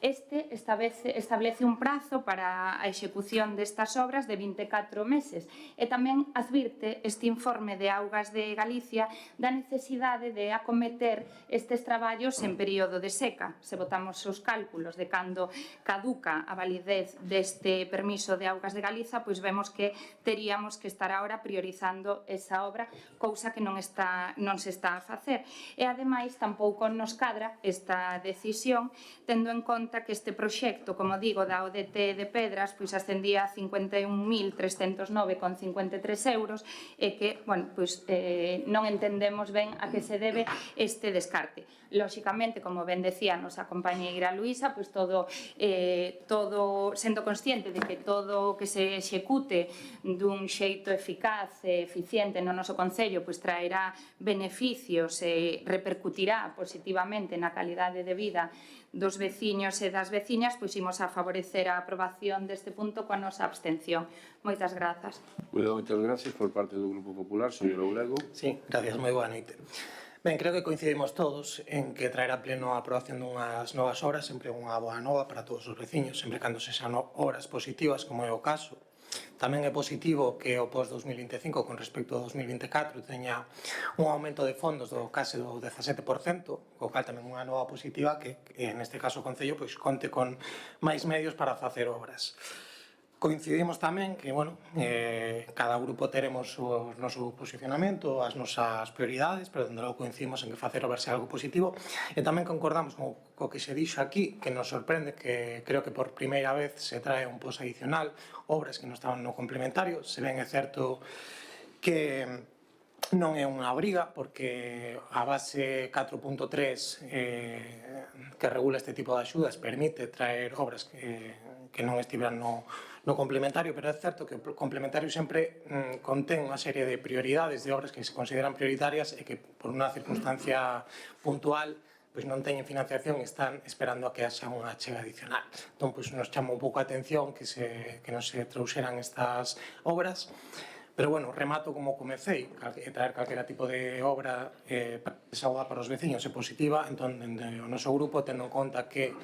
Este establece un prazo para a execución destas obras de 24 meses e tamén advirte este informe de Augas de Galicia da necesidade de acometer estes traballos en período de seca. Se botamos os cálculos de cando caduca a validez deste permiso de Augas de Galiza, pois vemos que teríamos que estar agora priorizando esa obra, cousa que non se está a facer. E ademais tampouco nos cadra esta decisión, tendo en conta que este proxecto, como digo, da ODT de Pedras, pois ascendía a 51.309,53 euros e que, non entendemos ben a que se debe este descarte. Lóxicamente, como ben decía a nosa compañeira Luísa, pois todo sendo consciente de que todo o que se execute dun xeito eficaz e eficiente no noso Concello pois traerá beneficios e repercutirá positivamente na calidade de vida dos veciños e das veciñas, pois imos a favorecer a aprobación deste punto coa nosa abstención. Moitas grazas. Moitas gracias por parte do Grupo Popular, señor Ourego. Sí, gracias, moi boa noite. Ben, creo que coincidimos todos en que traer a pleno a aprobación dunhas novas obras sempre é unha boa nova para todos os veciños, sempre cando se xan obras positivas, como é o caso. Tamén é positivo que o post-2025 con respecto ao 2024 teña un aumento de fondos do case do 17%, o cal tamén unha nova positiva que neste caso o Concello conte con máis medios para facer obras. Coincidimos tamén que, cada grupo teremos o noso posicionamento, as nosas prioridades, pero dende logo coincidimos en que facer obras é algo positivo e tamén concordamos co que se dixo aquí, que nos sorprende que creo que por primeira vez se trae un post adicional, obras que non estaban no complementario. Se ben é certo que non é unha obriga, porque a base 4.3 que regula este tipo de axudas permite traer obras que non estiveran no complementario, pero é certo que o complementario sempre contén unha serie de prioridades, de obras que se consideran prioritarias e que por unha circunstancia puntual non teñen financiación e están esperando a que haxa unha achega adicional. Entón, nos chama un pouco a atención que non se trouxeran estas obras. Pero, remato como comecei, traer calquera tipo de obra desauda para os veciños é positiva, entón, o noso grupo, tendo en conta que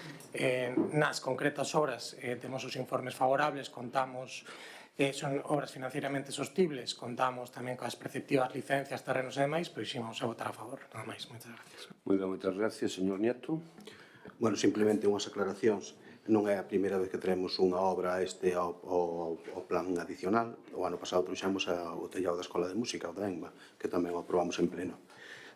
nas concretas obras temos os informes favorables, contamos que son obras financieramente sostibles, contamos tamén coas preceptivas licencias, terrenos e demais, pois imos a votar a favor. Nada máis, moitas gracias. Moitas gracias, señor Nieto. Simplemente unhas aclaracións. Non é a primeira vez que traemos unha obra ao plan adicional. O ano pasado trouxemos o tellado da Escola de Música, o da ENMA, que tamén o aprobamos en pleno.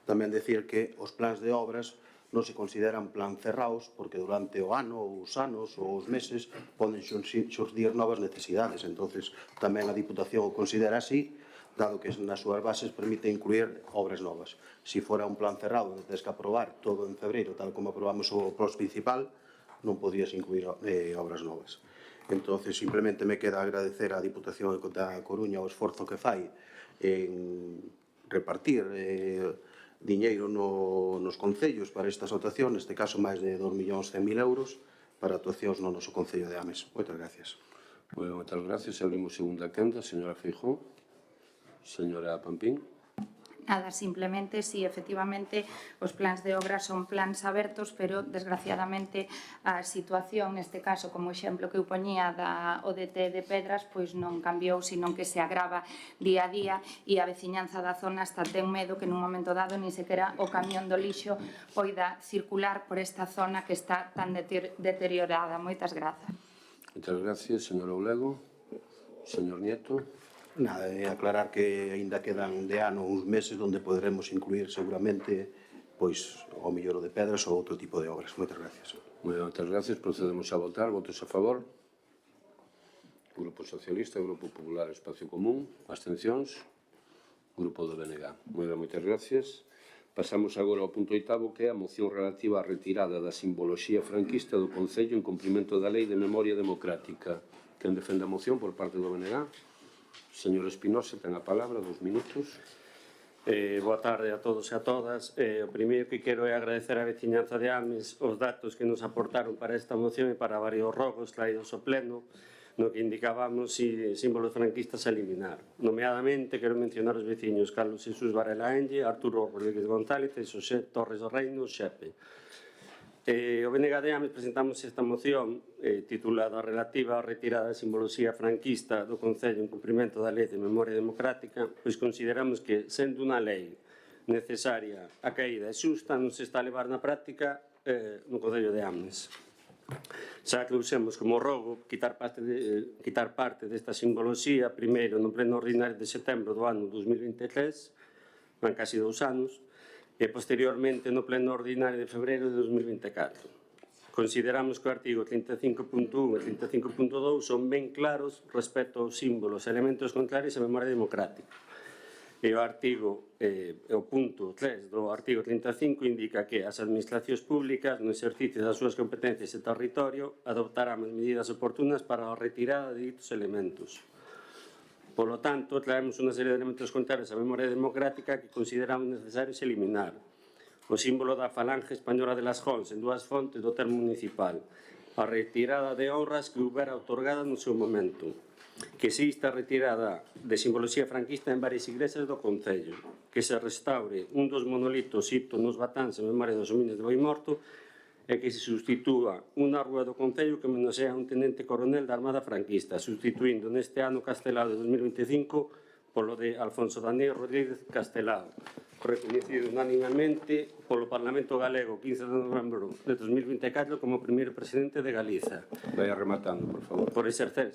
Tamén decir que os plans de obras non se consideran plan cerrados porque durante o ano, os anos ou os meses poden xurdir novas necesidades. Entonces, tamén a Diputación o considera así, dado que nas súas bases permite incluir obras novas. Si fora un plan cerrado, tens que aprobar todo en febreiro, tal como aprobamos o PROS principal, non podías incluir obras novas. Entón, simplemente me queda agradecer á Diputación da Coruña o esforzo que fai en repartir diñeiro nos concellos para esta actuación, neste caso máis de 2.100.000 euros para actuacións no noso Concello de Ames. Moitas gracias. Moitas gracias. Abrimos segunda quenda. Señora Feijóo. Señora Pampín. Nada, simplemente, si efectivamente os plans de obra son plans abertos, pero desgraciadamente a situación, neste caso, como exemplo que eu poñía da ODT de Pedras, pois non cambiou, senón que se agrava día a día e a veciñanza da zona hasta ten medo que nun momento dado ni sequera o camión do lixo poida circular por esta zona que está tan deteriorada. Moitas grazas. Moitas gracias, señor Oulego. Señor Nieto. Nada, aclarar que aínda quedan de ano uns meses onde poderemos incluir seguramente pois o mellor de Pedras ou outro tipo de obras. Moitas gracias. Moitas gracias. Procedemos a votar. Votos a favor. Grupo Socialista, Grupo Popular, Espacio Común. Abstencións. Grupo do BNG. Moitas gracias. Pasamos agora ao punto 8º, que é a moción relativa á retirada da simboloxía franquista do Concello en cumprimento da Lei de Memoria Democrática. Quen defende a moción por parte do BNG? Señor Espinosa, ten a palabra, 2 minutos. Boa tarde a todos e a todas. O primeiro que quero é agradecer á veciñanza de Ames os datos que nos aportaron para esta moción e para varios rogos traídos ao pleno, no que indicábamos símbolos franquistas a eliminar. Nomeadamente, quero mencionar os veciños Carlos Jesús Varela Enlle, Arturo Rodríguez González e Xosé Torres do Reino, Xepe. O BNG de Ames presentamos esta moción titulada relativa á retirada da simboloxía franquista do Concello en cumprimento da Lei de Memoria Democrática, pois consideramos que, sendo unha lei necesaria, a caída e xusta, non se está a levar na práctica no Concello de Ames. Xa que usemos como rogo quitar parte desta simboloxía, primeiro no pleno ordinario de setembro do ano 2023, van casi 2 anos, e posteriormente no pleno ordinario de febreiro de 2024. Consideramos que o artigo 35.1 e 35.2 son ben claros respecto aos símbolos e elementos contrarios á memoria democrática. E o punto 3 do artigo 35 indica que as administracións públicas, no exercicio das súas competencias e territorio, adoptarán as medidas oportunas para a retirada de ditos elementos. Polo tanto, traemos unha serie de elementos contrarios á memoria democrática que consideramos necesarios eliminar. O símbolo da falange española de las Jons en 2 fontes do termo municipal. A retirada de honras que houbera otorgada no seu momento. Que exista retirada de simboloxía franquista en varias iglesias do Concello. Que se restaure un dos monolitos sito nos Batáns en memoria dos homines de Boimorto e que se sustitúa unha rúa do Concello que homenexea un tenente coronel da Armada franquista, sustituindo neste ano Castelao de 2025 polo de Alfonso Daniel Rodríguez Castelao, reconhecido unánimamente polo Parlamento Galego 15 de novembro de 2024 como primeiro presidente de Galiza. Vai rematando, por favor. Por exercer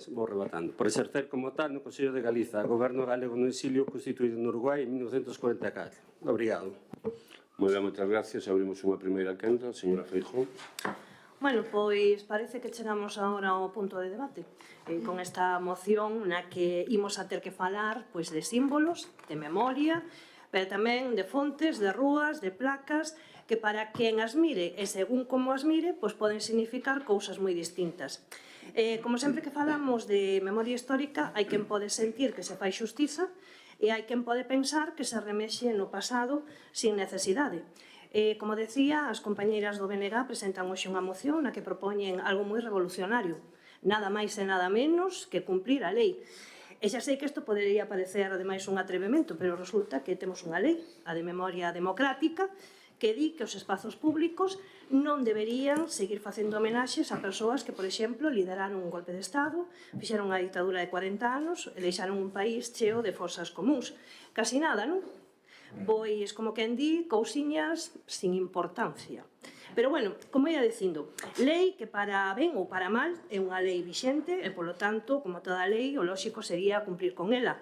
como tal no Consello de Galiza, Goberno Galego no exilio constituído no Uruguai en 1944. Obrigado. Moitas gracias. Abrimos unha primeira quenda. Señora Feijóo. Bueno, pois parece que chegamos agora ao punto de debate con esta moción na que imos a ter que falar pois de símbolos, de memoria, pero tamén de fontes, de rúas, de placas, que para quen as mire e según como as mire, pois poden significar cousas moi distintas. Como sempre que falamos de memoria histórica, hai quen pode sentir que se fai xustiza e hai quen pode pensar que se remexe no pasado sin necesidade. Como decía, as compañeiras do BNG presentan hoxe unha moción na que propoñen algo moi revolucionario, nada máis e nada menos que cumprir a lei. E xa sei que isto podería parecer ademais un atrevemento, pero resulta que temos unha lei, a de memoria democrática, que di que os espazos públicos non deberían seguir facendo homenaxes a persoas que, por exemplo, lideraron un golpe de Estado, fixeron unha ditadura de 40 anos e deixaron un país cheo de forzas comuns. Casi nada, non? Pois, como quen di, cousiñas sin importancia. Pero, bueno, como ia dicindo, lei que para ben ou para mal é unha lei vixente e, polo tanto, como toda lei, o lóxico sería cumprir con ela.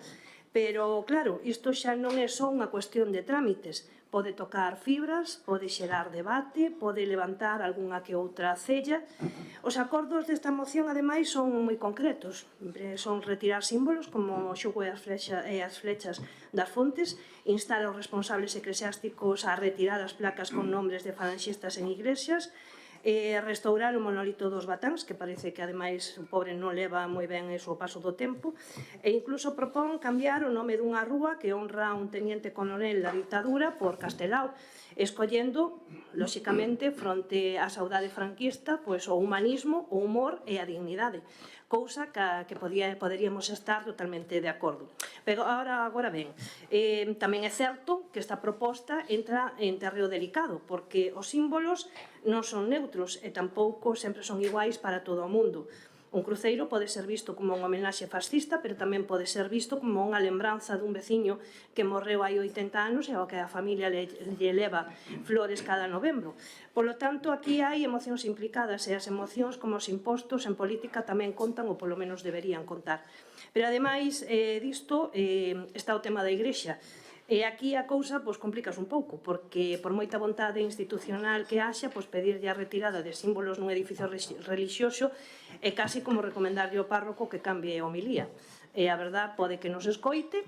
Pero, claro, isto xa non é só unha cuestión de trámites. Pode tocar fibras, pode xerar debate, pode levantar algunha que outra cella. Os acordos desta moción, ademais, son moi concretos. Son retirar símbolos como o xugo e as flechas das fontes, instar aos responsables eclesiásticos a retirar as placas con nombres de falanxistas en iglesias, restaurar o monolito dos Batáns, que parece que ademais o pobre non leva moi ben eso o paso do tempo, e incluso propón cambiar o nome dunha rúa que honra a un teniente coronel da dictadura por Castelao, escollendo, lóxicamente, fronte á saudade franquista, pois o humanismo, o humor e a dignidade, cousa que poderíamos estar totalmente de acordo. Pero agora ben, tamén é certo que esta proposta entra en terreo delicado, porque os símbolos non son neutros e tampouco sempre son iguais para todo o mundo. Un cruceiro pode ser visto como unha homenaxe fascista, pero tamén pode ser visto como unha lembranza dun veciño que morreu hai 80 anos e ao que a familia lle leva flores cada novembro. Polo tanto, aquí hai emocións implicadas e as emocións, como os impostos en política, tamén contan ou polo menos deberían contar. Pero ademais disto está o tema da Igrexa. E aquí a cousa complícase un pouco, porque por moita vontade institucional que haxa, pedirlle a retirada de símbolos nun edificio relixioso é casi como recomendarlle ao párroco que cambie a homilía. E a verdad pode que nos escoite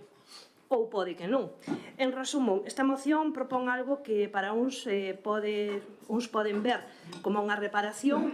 ou pode que non. En resumo, esta moción propón algo que para uns poden ver como unha reparación,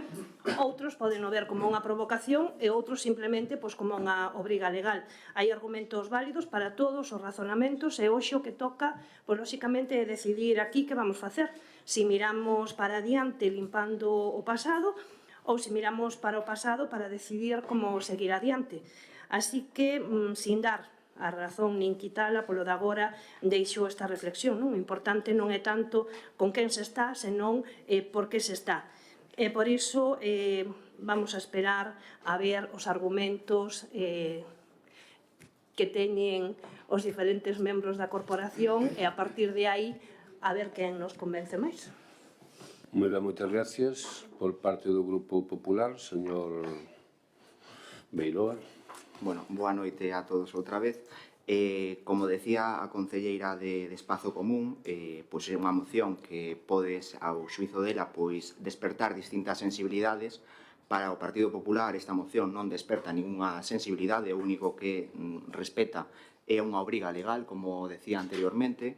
outros poden ver como unha provocación e outros simplemente como unha obriga legal. Hai argumentos válidos para todos os razonamentos e hoxe o que toca, lóxicamente, é decidir aquí que vamos facer. Si miramos para adiante limpando o pasado ou se miramos para o pasado para decidir como seguir adiante. Así que, sin dar a razón nin quitala, polo de agora deixo esta reflexión. O importante non é tanto con quen se está, senón por que se está. E por iso vamos a esperar a ver os argumentos que teñen os diferentes membros da corporación e a partir de aí a ver quen nos convence máis. Moi ben, moitas gracias. Por parte do Grupo Popular, señor Beiroa. Bueno, boa noite a todos outra vez. Como decía a concelleira de Espazo Común, é unha moción que podes, ao xuizo dela, despertar distintas sensibilidades. Para o Partido Popular esta moción non desperta ninguna sensibilidade, o único que respeta é unha obriga legal, como decía anteriormente,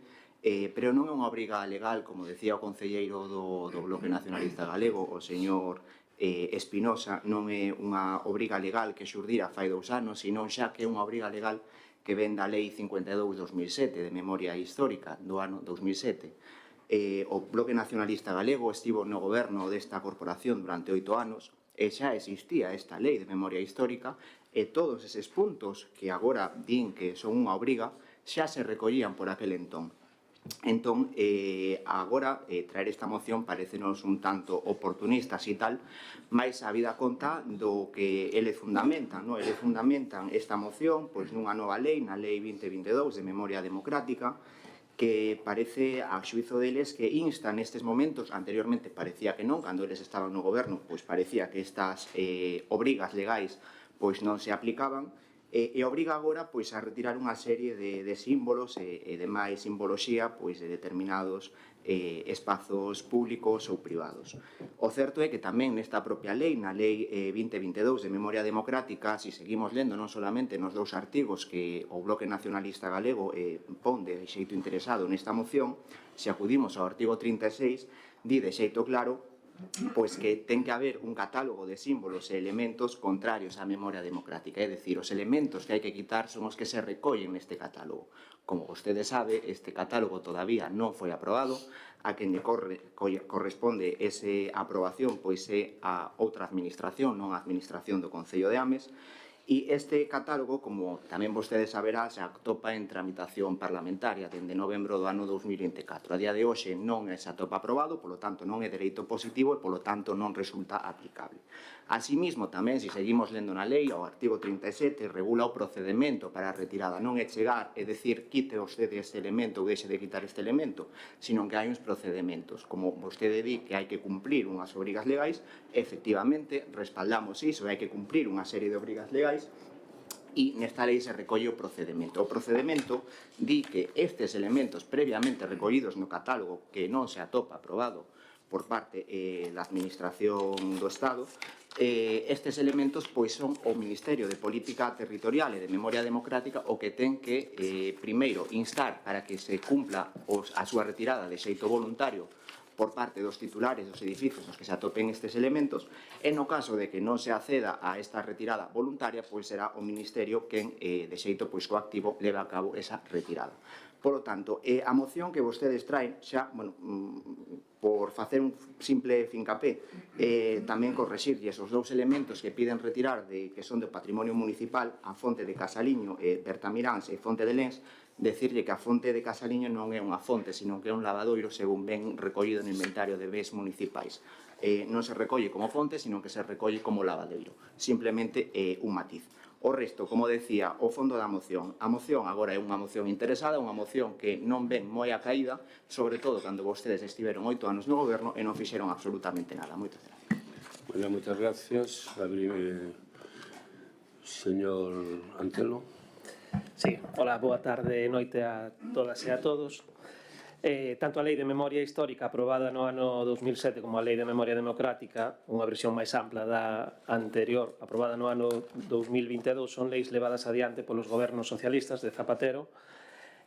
pero non é unha obriga legal, como decía o concelleiro do Bloque Nacionalista Galego, o señor Espinosa, non é unha obriga legal que xurdira fai 2 anos, senón xa que é unha obriga legal que ven da Lei 52/2007 de memoria histórica do ano 2007. O Bloque Nacionalista Galego estivo no goberno desta corporación durante 8 anos e xa existía esta Lei de memoria histórica e todos eses puntos que agora din que son unha obriga xa se recollían por aquel entón. Entón, agora, traer esta moción parecenos un tanto oportunistas e tal, máis a vida conta do que ele fundamentan, non? Ele fundamentan esta moción nunha nova lei, na Lei 2022 de Memoria Democrática, que parece, a xuizo deles, que insta nestes momentos, anteriormente parecía que non, cando eles estaban no goberno, parecía que estas obrigas legais non se aplicaban, e obriga agora a retirar unha serie de símbolos e de máis simboloxía de determinados espazos públicos ou privados. O certo é que tamén nesta propia lei, na Lei 2022 de Memoria Democrática, se seguimos lendo non solamente nos 2 artigos que o Bloque Nacionalista Galego pon de xeito interesado nesta moción, se acudimos ao artigo 36, di de xeito claro que ten que haber un catálogo de símbolos e elementos contrarios á memoria democrática, é dicir, os elementos que hai que quitar son os que se recollen neste catálogo. Como vostede sabe, este catálogo todavía non foi aprobado, a quen lle corresponde esa aprobación é a outra administración, non a administración do Concello de Ames, e este catálogo, como tamén vostede saberá, se atopa en tramitación parlamentaria dende novembro do ano 2024. A día de hoxe non se atopa aprobado, polo tanto non é dereito positivo e polo tanto non resulta aplicable. Asimismo, tamén, se seguimos lendo na lei, o artigo 37 regula o procedimento para a retirada. Non é chegar e decir quite vostede este elemento ou deixe de quitar este elemento, sino que hai uns procedimentos. Como vostede di que hai que cumplir unhas obrigas legais, efectivamente, respaldamos iso, hai que cumplir unha serie de obrigas legais, e nesta lei se recolle o procedimento. O procedimento di que estes elementos previamente recollidos no catálogo que non se atopa aprobado por parte da Administración do Estado, estes elementos son o Ministerio de Política Territorial e de Memoria Democrática o que ten que, primeiro, instar para que se cumpla a súa retirada de xeito voluntario por parte dos titulares dos edificios nos que se atopen estes elementos, e no caso de que non se acceda a esta retirada voluntaria, pois será o Ministerio quen, de xeito coactivo, leve a cabo esa retirada. Por lo tanto, a moción que vostedes traen xa, bueno, por facer un simple fincapé, tamén correxirlle esos dous elementos que piden retirar que son do patrimonio municipal, a fonte de Casaliño, Bertamiráns e fonte de Lens, decirlle que a fonte de Casaliño non é unha fonte, sino que é un lavadoiro según ben recollido no inventario de bens municipais. Non se recolle como fonte, sino que se recolle como lavadoiro. Simplemente un matiz. O resto, como decía, o fondo da moción. A moción agora é unha moción interesada, unha moción que non ven moi a caída, sobre todo cando vostedes estiveron 8 anos no goberno e non fixeron absolutamente nada. Moitas gracias. Bueno, moitas gracias. Señor Antelo. Sí, hola, boa tarde e noite a todas e a todos. Tanto a Lei de Memoria Histórica aprobada no ano 2007 como a Lei de Memoria Democrática, unha versión máis ampla da anterior, aprobada no ano 2022, son leis levadas adiante polos gobernos socialistas de Zapatero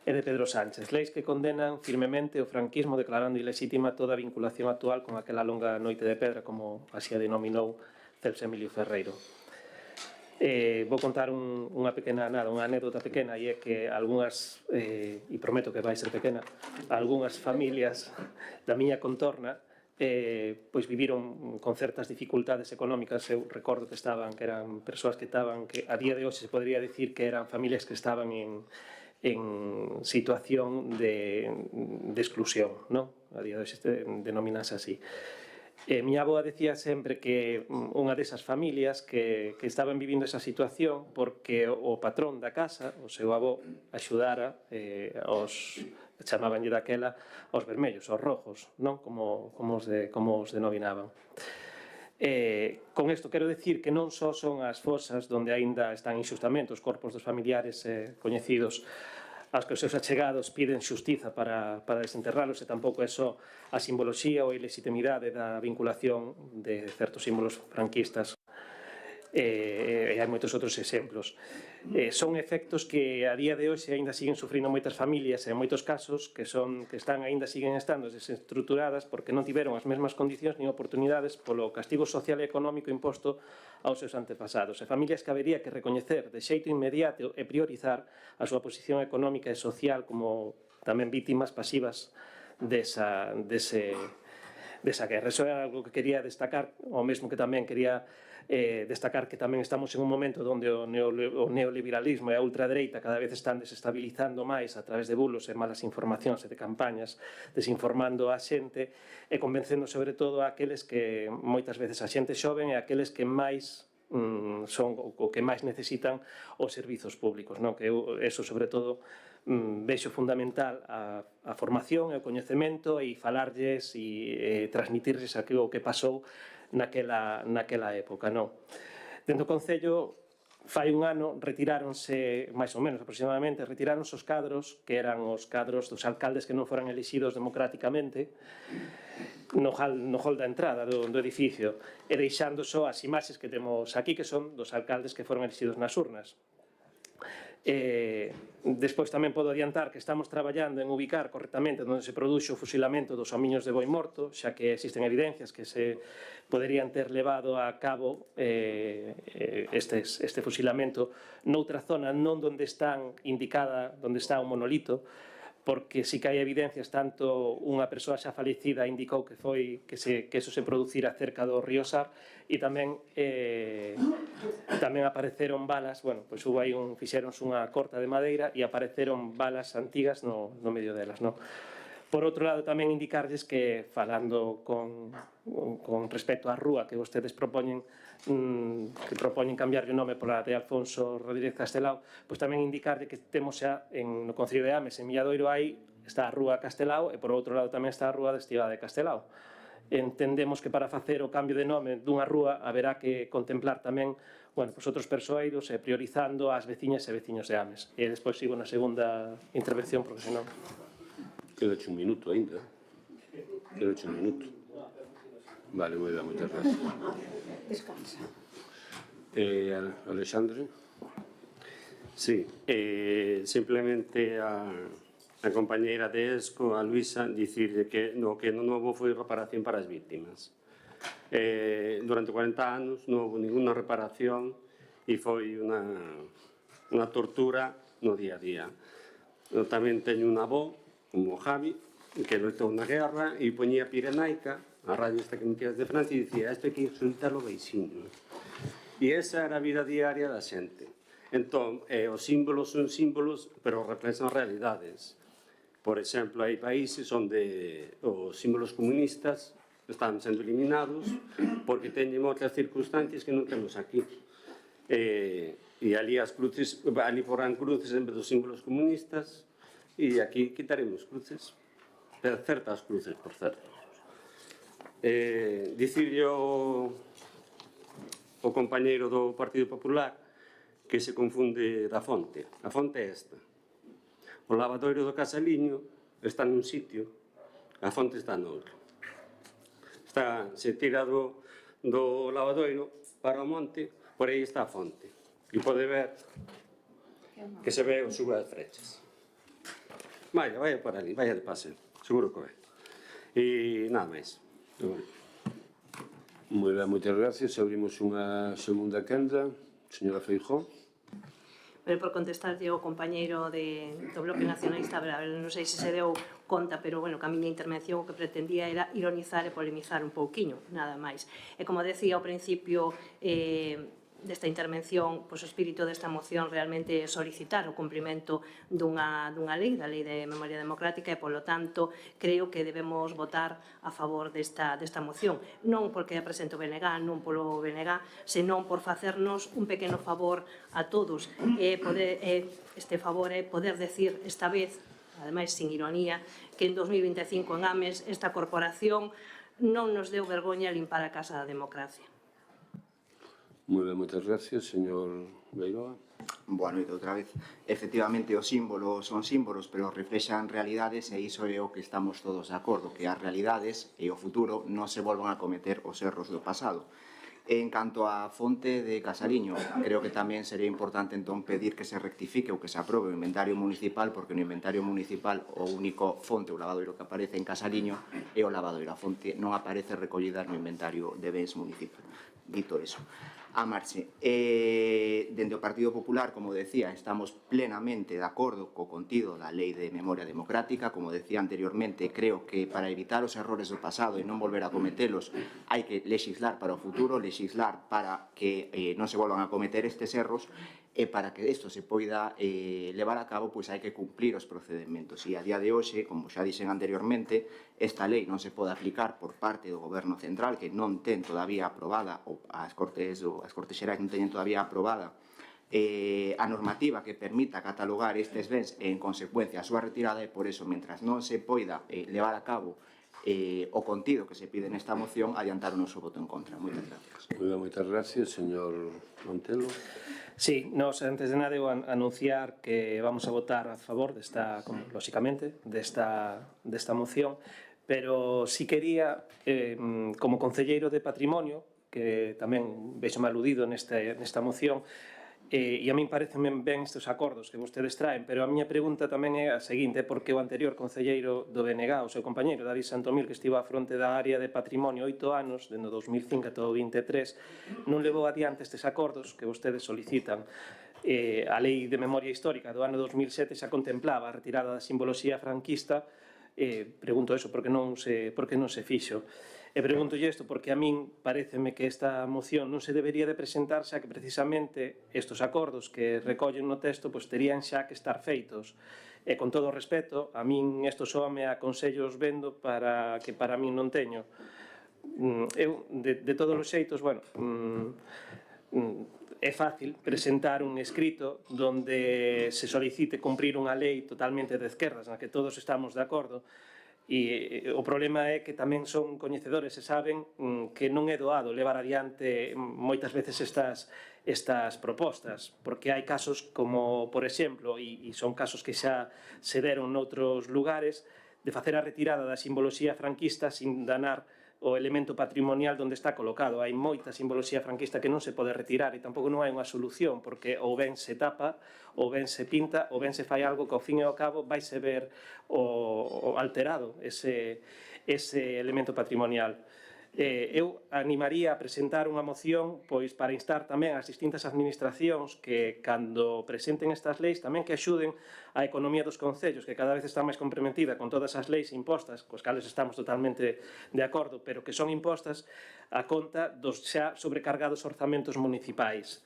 e de Pedro Sánchez. Leis que condenan firmemente o franquismo declarando ilexítima toda vinculación actual con aquela longa noite de pedra, como así a denominou Celso Emilio Ferreiro. Vou contar unha anécdota pequena, e é que algunhas, e prometo que vai ser pequena, algunhas familias da miña contorna pois viviron con certas dificultades económicas. Eu recordo que eran persoas que a día de hoxe se podría dicir que eran familias que estaban en situación de exclusión, non? A día de hoxe denomínase así. Miña avoa decía sempre que unha desas familias que estaban vivindo esa situación porque o patrón da casa, o seu avó, axudara chamábanlle daquela aos vermellos, aos rojos, non? Como os denominaban. Con isto quero decir que non só son as fosas onde aínda están inxustamente os corpos dos familiares coñecidos aos que os seus achegados piden xustiza para desenterralos, e tampouco é só a simboloxía ou a ilegitimidade da vinculación de certos símbolos franquistas, e hai moitos outros exemplos. Son efectos que a día de hoxe aínda siguen sufrindo moitas familias, e en moitos casos que siguen estando desestructuradas porque non tiveron as mesmas condicións nin oportunidades polo castigo social e económico imposto aos seus antepasados. E familias que habería que recoñecer de xeito inmediato e priorizar a súa posición económica e social como tamén vítimas pasivas desa guerra. Eso é algo que quería destacar, o mesmo que tamén quería destacar que tamén estamos en un momento onde o neoliberalismo e a ultradereita cada vez están desestabilizando máis a través de bulos e malas informacións e de campañas, desinformando a xente e convencendo sobre todo a aqueles que moitas veces a xente xoven e aqueles que máis son o que máis necesitan os servizos públicos, non? Que eso sobre todo vexo fundamental a formación e o coñecemento e falarlles e transmitirlles aquilo que pasou naquela época, non? Dentro do Concello, fai un ano, retiráronse, máis ou menos aproximadamente, retiráronse os cadros, que eran os cadros dos alcaldes que non foran elixidos democráticamente, no hall da entrada do edificio, e deixando só as imaxes que temos aquí, que son dos alcaldes que foron elixidos nas urnas. Despois tamén podo adiantar que estamos traballando en ubicar correctamente onde se produxo o fusilamento dos homiños de boi morto, xa que existen evidencias que se poderían ter levado a cabo este fusilamento noutra zona, non onde están indicada, onde está un monolito, porque si que hai evidencias, tanto unha persoa xa falecida indicou que eso se producira cerca do río Sar, e tamén apareceron balas, pois fixeronse unha corta de madeira e apareceron balas antigas no medio delas, non? Por outro lado, tamén indicarlles que, falando con respecto á rúa que vostedes propoñen cambiarlle o nome pola de Alfonso Rodríguez Castelao, pois tamén indicarlle que temos xa no Concello de Ames, en Milladoiro, está a rúa Castelao, e por outro lado tamén está a rúa de Estivada de Castelao. Entendemos que para facer o cambio de nome dunha rúa haberá que contemplar tamén outros persoeiros, e priorizando as veciñas e veciños de Ames. E despois sigo na segunda intervención, porque senón... Quedache un minuto ainda. Quedache un minuto. Vale, moi ben, moitas gracias. Descansa. Alexandre? Sí, simplemente a compañeira de ESCO, a Luisa, dicirlle que no novo foi reparación para as víctimas. Durante 40 anos non houve ninguna reparación e foi unha tortura no día a día. Eu tamén teño un avó, como Javi, que loitou na guerra e poñía Pirenaica, a radio esta que metías de Francia, e dicía, isto hai que soltarlo beixiño. E esa era a vida diaria da xente. Entón, os símbolos son símbolos, pero reflexan realidades. Por exemplo, hai países onde os símbolos comunistas están sendo eliminados porque teñen outras circunstancias que non temos aquí. E ali as cruces, ali porán cruces en vez dos símbolos comunistas e aquí quitaremos cruces, certas cruces, por certo. Dicirlle o compañeiro do Partido Popular que se confunde da fonte. A fonte é esta. O lavadoiro do Casaliño está nun sitio, a fonte está noutro. Se tira do lavadoiro para o monte, por aí está a fonte. E pode ver que se ve o subo das frechas. Vaya por ali, vaya de paseo, seguro que ve. E nada máis. Moi ben, moitas gracias. Abrimos unha segunda quenda. Señora Feijóo. Por contestarlle ao compañeiro do Bloque Nacionalista, non sei se se deu conta, pero, bueno, que a miña intervención o que pretendía era ironizar e polemizar un pouquiño, nada máis. E como decía ao principio desta intervención, o espírito desta moción realmente é solicitar o cumprimento dunha lei, da Lei de Memoria Democrática, e, polo tanto, creo que debemos votar a favor desta moción. Non porque a presente o BNG, non polo BNG, senón por facernos un pequeno favor a todos. Este favor é poder decir esta vez, ademais sin ironía, que en 2025 en Ames esta corporación non nos deu vergoña limpar a casa da democracia. Moi ben, moitas gracias, señor Beiroa. Boa noite outra vez. Efectivamente, os símbolos son símbolos, pero reflexan realidades e iso é o que estamos todos de acordo, que as realidades e o futuro non se volvan a cometer os erros do pasado. En canto á fonte de Casaliño, creo que tamén sería importante entón pedir que se rectifique ou que se aprobe o inventario municipal, porque no inventario municipal o único fonte ou lavadoiro que aparece en Casaliño é o lavadoiro. A fonte non aparece recollida no inventario de bens municipal. Dito eso, a marche. Dende o Partido Popular, como decía, estamos plenamente de acordo co contido da Lei de Memoria Democrática. Como decía anteriormente, creo que para evitar os errores do pasado e non volver a cometelos hai que lexislar para o futuro, lexislar para que non se volvan a cometer estes erros, e para que isto se poida levar a cabo, pois hai que cumplir os procedementos. E a día de hoxe, como xa dixen anteriormente, esta lei non se pode aplicar por parte do Goberno Central, que non ten todavía aprobada, ou as Cortes Xerais non teñen todavía aprobada a normativa que permita catalogar estes bens e, en consecuencia, a súa retirada, e por eso, mentras non se poida levar a cabo o contido que se pide nesta moción, adiantar o noso voto en contra. Moitas gracias. Moitas gracias, señor Montelo. Sí, nos antes de nada eu anunciar que vamos a votar a favor desta, lóxicamente, desta moción, pero si quería, como concelleiro de Patrimonio, que tamén vexo aludido nesta moción, e a min parecen ben estes acordos que vostedes traen, pero a miña pregunta tamén é a seguinte: porque o anterior concelleiro do BNG, o seu compañeiro David Santomil, que estivo á fronte da área de Patrimonio 8 anos, dende 2005 ata o 23, non levou adiante estes acordos que vostedes solicitan. A Lei de Memoria Histórica do ano 2007 xa contemplaba a retirada da simboloxía franquista. Pregunto eso, porque non se fixo. E pregunto isto porque a min pareceme que esta moción non se debería de presentar, xa que precisamente estes acordos que recollen no texto terían xa que estar feitos. E con todo o respeto, a min isto soame a consellos vendo que para min non teño. Eu, de todos os xeitos, é fácil presentar un escrito donde se solicite cumprir unha lei totalmente de esquerdas, na que todos estamos de acordo. E o problema é que tamén son coñecedores e saben que non é doado levar adiante moitas veces estas propostas, porque hai casos como, por exemplo, e son casos que xa se deron noutros lugares, de facer a retirada da simboloxía franquista sin danar o elemento patrimonial onde está colocado. Hai moita simboloxía franquista que non se pode retirar e tampouco non hai unha solución, porque ou ben se tapa, ou ben se pinta, ou ben se fai algo que ao fin e ao cabo vaise ver o alterado ese elemento patrimonial. Eu animaría a presentar unha moción pois para instar tamén as distintas administracións que cando presenten estas leis tamén que axuden a economía dos concellos, que cada vez está máis comprometida con todas as leis impostas, cos cales estamos totalmente de acordo, pero que son impostas a conta dos xa sobrecargados orzamentos municipais.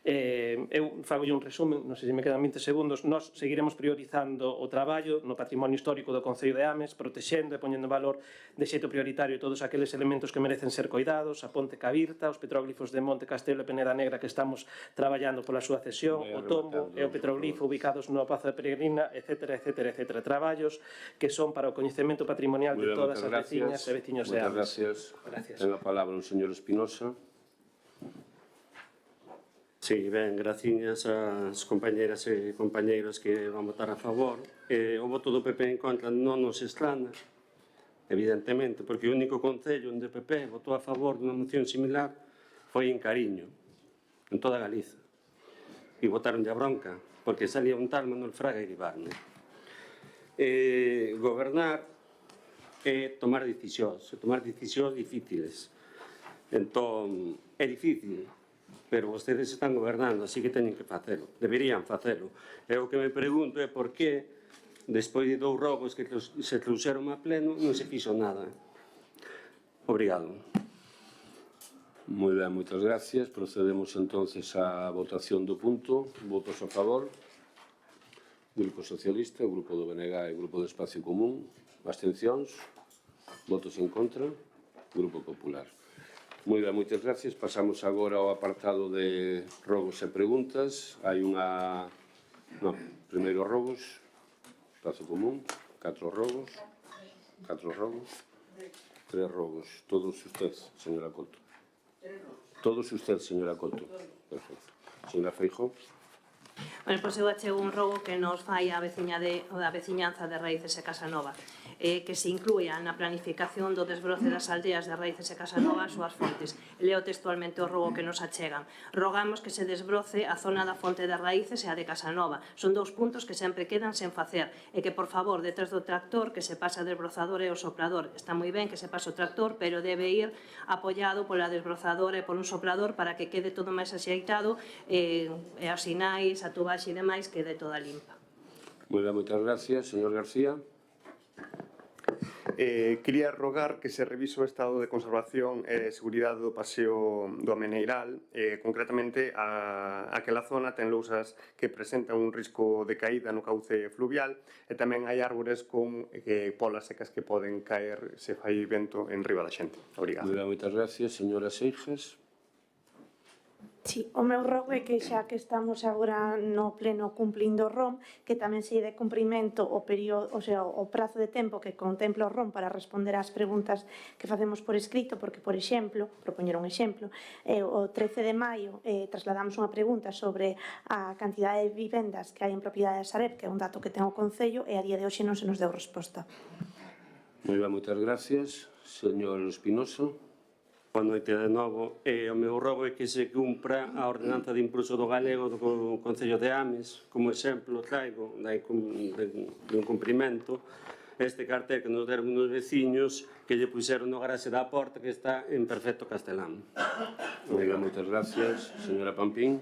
Eu fago un resumen, non sei se me quedan 20 segundos. Nós seguiremos priorizando o traballo no patrimonio histórico do Concello de Ames, protexendo e poñendo en valor de xeito prioritario todos aqueles elementos que merecen ser coidados, a Ponte Cabirta, os petróglifos de Monte Castelo e Peneda Negra que estamos traballando pola súa cesión, o tombo e o petroglifo ubicados no Pazo de Peregrina, etc. Traballos que son para o coñecemento patrimonial de todas as veciñas e veciños de Ames. Gracias. Ten a palabra un señor Espinosa. Sí, ben, graciñas ás compañeras e compañeiros que van votar a favor. O voto do PP en contra non nos estrana, evidentemente, porque o único concello onde o PP votou a favor dunha moción similar foi en Cariño, en toda Galiza. E votaron de a bronca, porque salía un tal Manuel Fraga a Iribarne. Gobernar é tomar decisións difíciles. Entón, é difícil, pero vostedes están gobernando, así que teñen que facelo, deberían facelo. E o que me pregunto é por que, despois de 2 robos que se trouxeron a pleno, non se fixo nada. Obrigado. Moi ben, moitas gracias. Procedemos entonces á votación do punto. Votos a favor. Grupo Socialista, Grupo do BNG e Grupo do Espacio Común. Abstencións. Votos en contra. Grupo Popular. Moi ben, moitas gracias. Pasamos agora ao apartado de robos e preguntas. Hai unha... Non, primeiro robos. Espacio Común. 4 robos. 4 robos. 3 robos. Todos usted, señora Couto. Todos usted, señora Couto. Perfecto. Señora Feijóo. Bueno, pois eu achego un robo que nos fai a veciñanza de Raíces e Casanova, que se incluía na planificación do desbroce das aldeas de Raíces e Casanova as súas fontes. Leo textualmente o robo que nos achegan. Rogamos que se desbroce a zona da fonte de Raíces e a de Casanova. Son 2 puntos que sempre quedan sen facer e que, por favor, detrás do tractor que se pasa o desbrozador e o soplador. Está moi ben que se pase o tractor, pero debe ir apoiado pola desbrozadora e por un soplador para que quede todo máis axeitado e as sinais, a tubaxe e demais quede toda limpa. Moi ben, moitas gracias. Señor García. Quería rogar que se revise o estado de conservación e seguridade do paseo do Ameneiral, concretamente aquela zona ten lousas que presentan un risco de caída no cauce fluvial e tamén hai árbores con polas secas que poden caer se fai vento en riba da xente. Obrigado. Moitas gracias. Señora Seixas. Sí, o meu rogo é que xa que estamos agora no pleno cumplindo o ROM, que tamén se de cumprimento o período, o sea, o prazo de tempo que contempla o ROM para responder ás preguntas que facemos por escrito, porque, por exemplo, propoñer un exemplo, o 13 de maio trasladamos unha pregunta sobre a cantidade de vivendas que hai en propiedade da Sareb, que é un dato que ten o Concello, e a día de hoxe non se nos deu resposta. Moi ben, moitas gracias. Señor Espinoso. Boa noite de novo. O meu rogo é que se cumpra a ordenanza de impulso do galego do Concello de Ames. Como exemplo, traigo de un cumprimento este cartel que nos deron uns veciños que lle puxeron no garaxe da porta que está en perfecto castelán. Moitas gracias. Señora Pampín.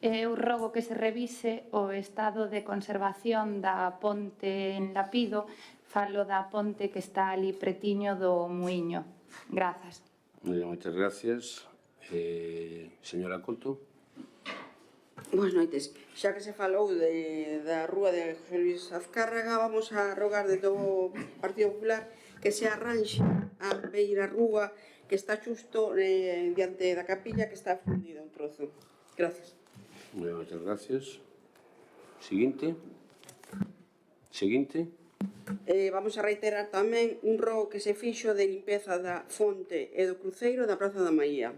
Eu rogo que se revise o estado de conservación da ponte en Lapido. Falo da ponte que está ali pretiño do Muiño. Grazas. Moitas gracias. Señora Couto. Boas noites. Xa que se falou da rúa de José Luis Azcárraga, vamos a rogar de todo o Partido Popular que se arranxe a beira rúa que está xusto diante da capilla que está fundida un trozo. Gracias. Moitas gracias. Seguinte. Vamos a reiterar tamén un rogo que se fixo de limpeza da fonte e do cruceiro da Praza da Maía.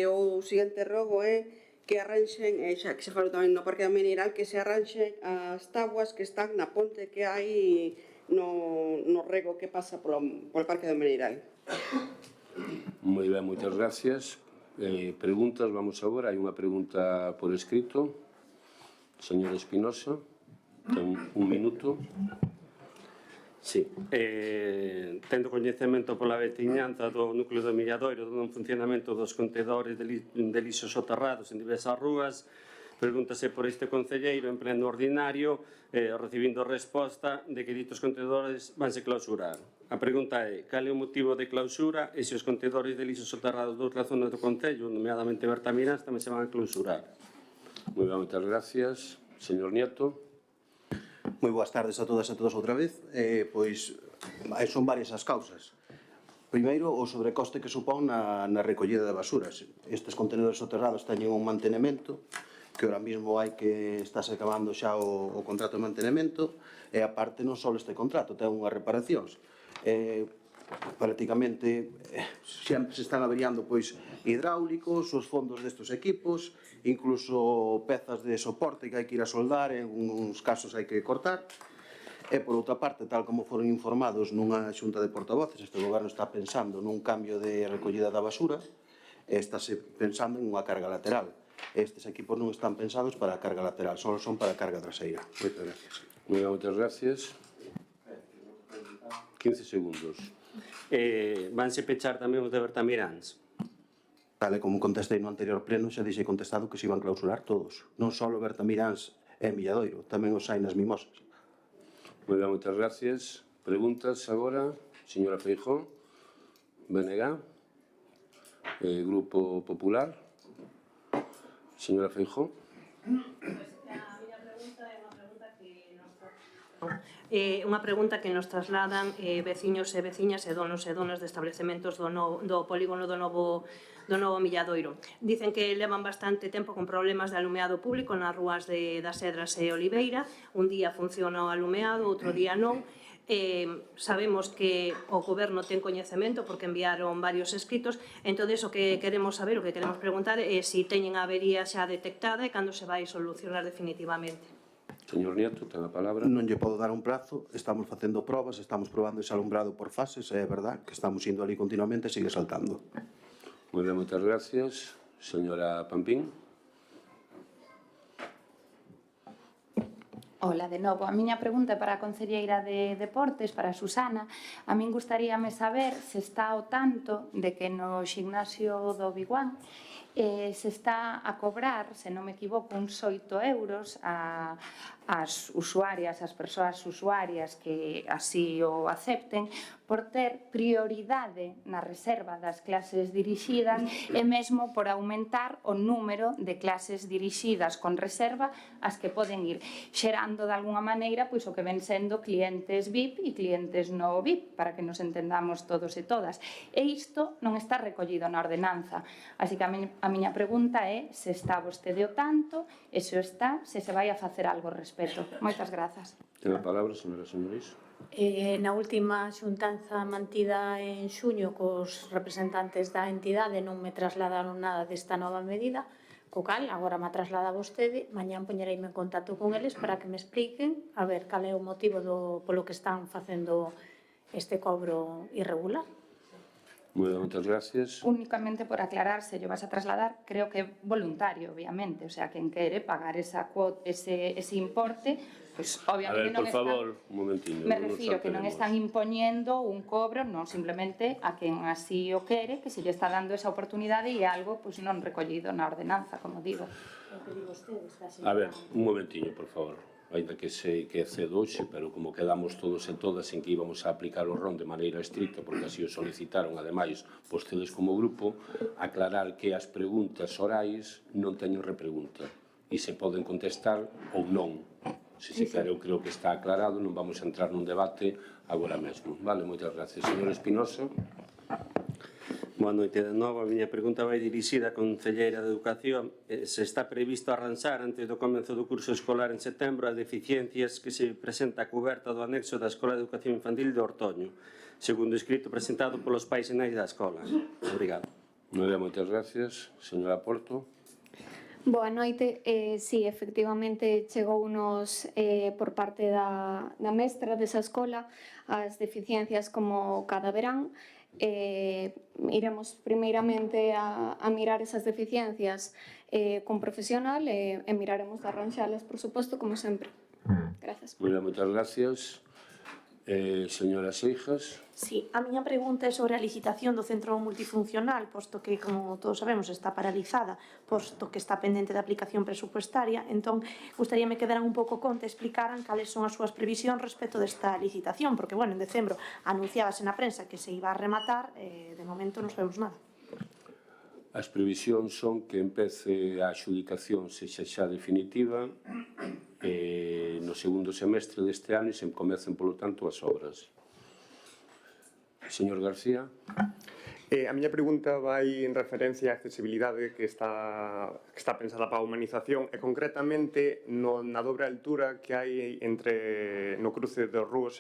O seguinte rogo é que arranxen, xa que se falou tamén no Parque da Ameneiral, que se arranxen as tabuas que están na ponte que hai no rego que pasa polo Parque do Meiral. Moi ben, moitas gracias. Preguntas, vamos agora. Hai unha pregunta por escrito. Señor Espinosa, ten un minuto. Sí. Tendo coñecemento pola veciñanza do núcleo do Milladoiro do non funcionamento dos contedores de lixo soterrados en diversas rúas, pregúntase por este concelleiro en pleno ordinario, recibindo resposta de que ditos contedores vanse clausurar. A pregunta é, cal é o motivo de clausura e se os contedores de lixo soterrados de outras zonas do Concello, nomeadamente Bertamiráns, tamén se van a clausurar? Moi ben, moitas gracias. Señor Nieto. Moi boas tardes a todas e todos outra vez. Pois son varias as causas. Primeiro, o sobrecoste que supón na recollida de basuras. Estes contenedores soterrados teñen un mantenemento que ahora mismo hai que estáse acabando xa o contrato de mantenemento e aparte non só este contrato, ten unhas reparacións. Prácticamente sempre se están averiando pois hidráulicos, os fondos destes equipos, incluso pezas de soporte que hai que ir a soldar, en uns casos hai que cortar. E por outra parte, tal como foron informados nunha xunta de portavoces, este goberno está pensando nun cambio de recollida da basura e estáse pensando en unha carga lateral. Estes equipos non están pensados para a carga lateral, só son para a carga traseira. Moitas gracias. Moitas gracias. 15 segundos. Vanse pechar tamén os de Bertamiráns? Tal e como contestei no anterior pleno, xa dixei contestado que se iban clausurar todos. Non só Bertamiráns e Milladoiro, tamén os hai nas Mimosas. Moi ben, moitas gracias. Preguntas agora, señora Feijóo, BNG, Grupo Popular. Señora Feijóo. Unha pregunta que nos trasladan veciños e veciñas e donos de establecementos do polígono do novo Milladoiro. Dicen que levan bastante tempo con problemas de alumeado público nas rúas das Edras e Oliveira. Un día funciona o alumeado, outro día non. Sabemos que o goberno ten coñecemento porque enviaron varios escritos. Entón, o que queremos saber, o que queremos preguntar é se teñen a avería xa detectada e cando se vai solucionar definitivamente. Señor Nieto, ten a palabra. Non lle podo dar un prazo, estamos facendo probas, estamos probando ese alumbrado por fases, e é verdad que estamos indo ali continuamente e sigue saltando. Moi ben, moitas gracias. Señora Pampín. Ola, de novo. A miña pregunta é para a concelleira de Deportes, para a Susana. A min gustaríame saber se está ao tanto de que no ximnasio do Biguán se está a cobrar, se non me equivoco, uns 8 euros ás usuarias, ás persoas usuarias que así o acepten, por ter prioridade na reserva das clases dirixidas e mesmo por aumentar o número de clases dirixidas con reserva as que poden ir, xerando de alguna maneira pois o que ven sendo clientes VIP e clientes no VIP, para que nos entendamos todos e todas. E isto non está recollido na ordenanza. Así que a miña pregunta é se está vostede o tanto e se o está, se se vai a facer algo ao respecto. Moitas grazas. Ten a palabra, señora Señorís. Na última xuntanza mantida en xuño cos representantes da entidade non me trasladaron nada desta nova medida, co cal agora me traslada vostede, mañán poñereime en contacto con eles para que me expliquen a ver cal é o motivo polo que están facendo este cobro irregular. Moitas gracias. Únicamente por aclarar, se yo vas a trasladar, creo que é voluntario, obviamente, o sea, quen quere pagar ese importe, pues obviamente non están... A ver, por favor, un momentiño. Me refiro que non están impoñendo un cobro, non simplemente a quen así o quere, que se lle está dando esa oportunidade e algo pues, non recollido na ordenanza, como digo. A ver, un momentiño, por favor. Ainda que sei que é cedo hoxe, pero como quedamos todos e todas en que íbamos a aplicar o RON de maneira estricta, porque así o solicitaron, ademais, vostedes como grupo, aclarar que as preguntas orais non teñen repregunta e se poden contestar ou non. Se se quere, eu creo que está aclarado, non vamos a entrar nun debate agora mesmo. Vale, moitas gracias. Señor Espinosa. Boa noite de novo. A miña pregunta vai dirixida á Concelleira de Educación. Se está previsto arranxar antes do comenzo do curso escolar en setembro as deficiencias que se presenta a coberta do anexo da Escola de Educación Infantil de Ortoño, segundo escrito presentado polos pais e nais da escola. Obrigado. Moitas gracias. Señora Porto. Boa noite. Sí, efectivamente, chegounos por parte da mestra desa escola as deficiencias como cada verán. Iremos primeiramente a mirar esas deficiencias con profesional e miraremos de arranxalas, por suposto, como sempre. Gracias. Moitas gracias. Señora Seijas. Sí, a miña pregunta é sobre a licitación do centro multifuncional, posto que, como todos sabemos, está paralizada, posto que está pendente de aplicación presupuestaria. Entón, gustaríame que deran un pouco conta e explicaran cales son as súas previsións respecto desta licitación, porque, bueno, en decembro anunciábase na prensa que se iba a rematar, de momento non sabemos nada. As previsións son que empece a adxudicación sexa xa definitiva no segundo semestre deste ano e se comecen, polo tanto, as obras. Señor García. A miña pregunta vai en referencia á accesibilidade que está pensada para a humanización e concretamente na dobre altura que hai no cruce das Rúas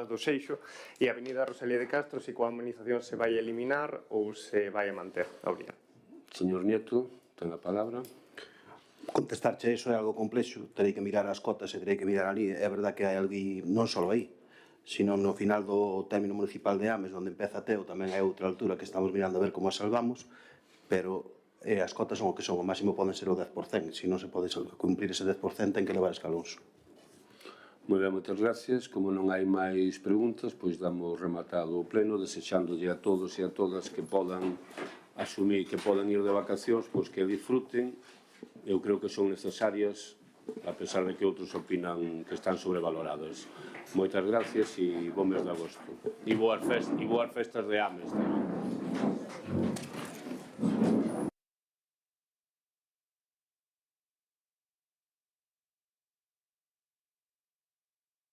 do Seixo e a Avenida Rosalía de Castro, se coa humanización se vai eliminar ou se vai a manter. Obrigado. Señor Nieto, ten a palabra. Contestarche iso é algo complexo, terei que mirar as cotas e terei que mirar ali. É verdad que hai ali, non só aí, sino no final do término municipal de Ames, onde empeza Teo, tamén hai outra altura que estamos mirando a ver como a salvamos, pero as cotas son o que son, o máximo poden ser o 10%, se non se pode cumprir ese 10% ten que levar escalóns. Moi ben, moitas gracias. Como non hai máis preguntas, pois damos rematado o pleno, desexándolle a todos e a todas que podan asumir, que podan ir de vacacións, pois que disfruten. Eu creo que son necesarias, a pesar de que outros opinan que están sobrevaloradas. Moitas gracias e bom mes de agosto. E boas festas de Ames tamén.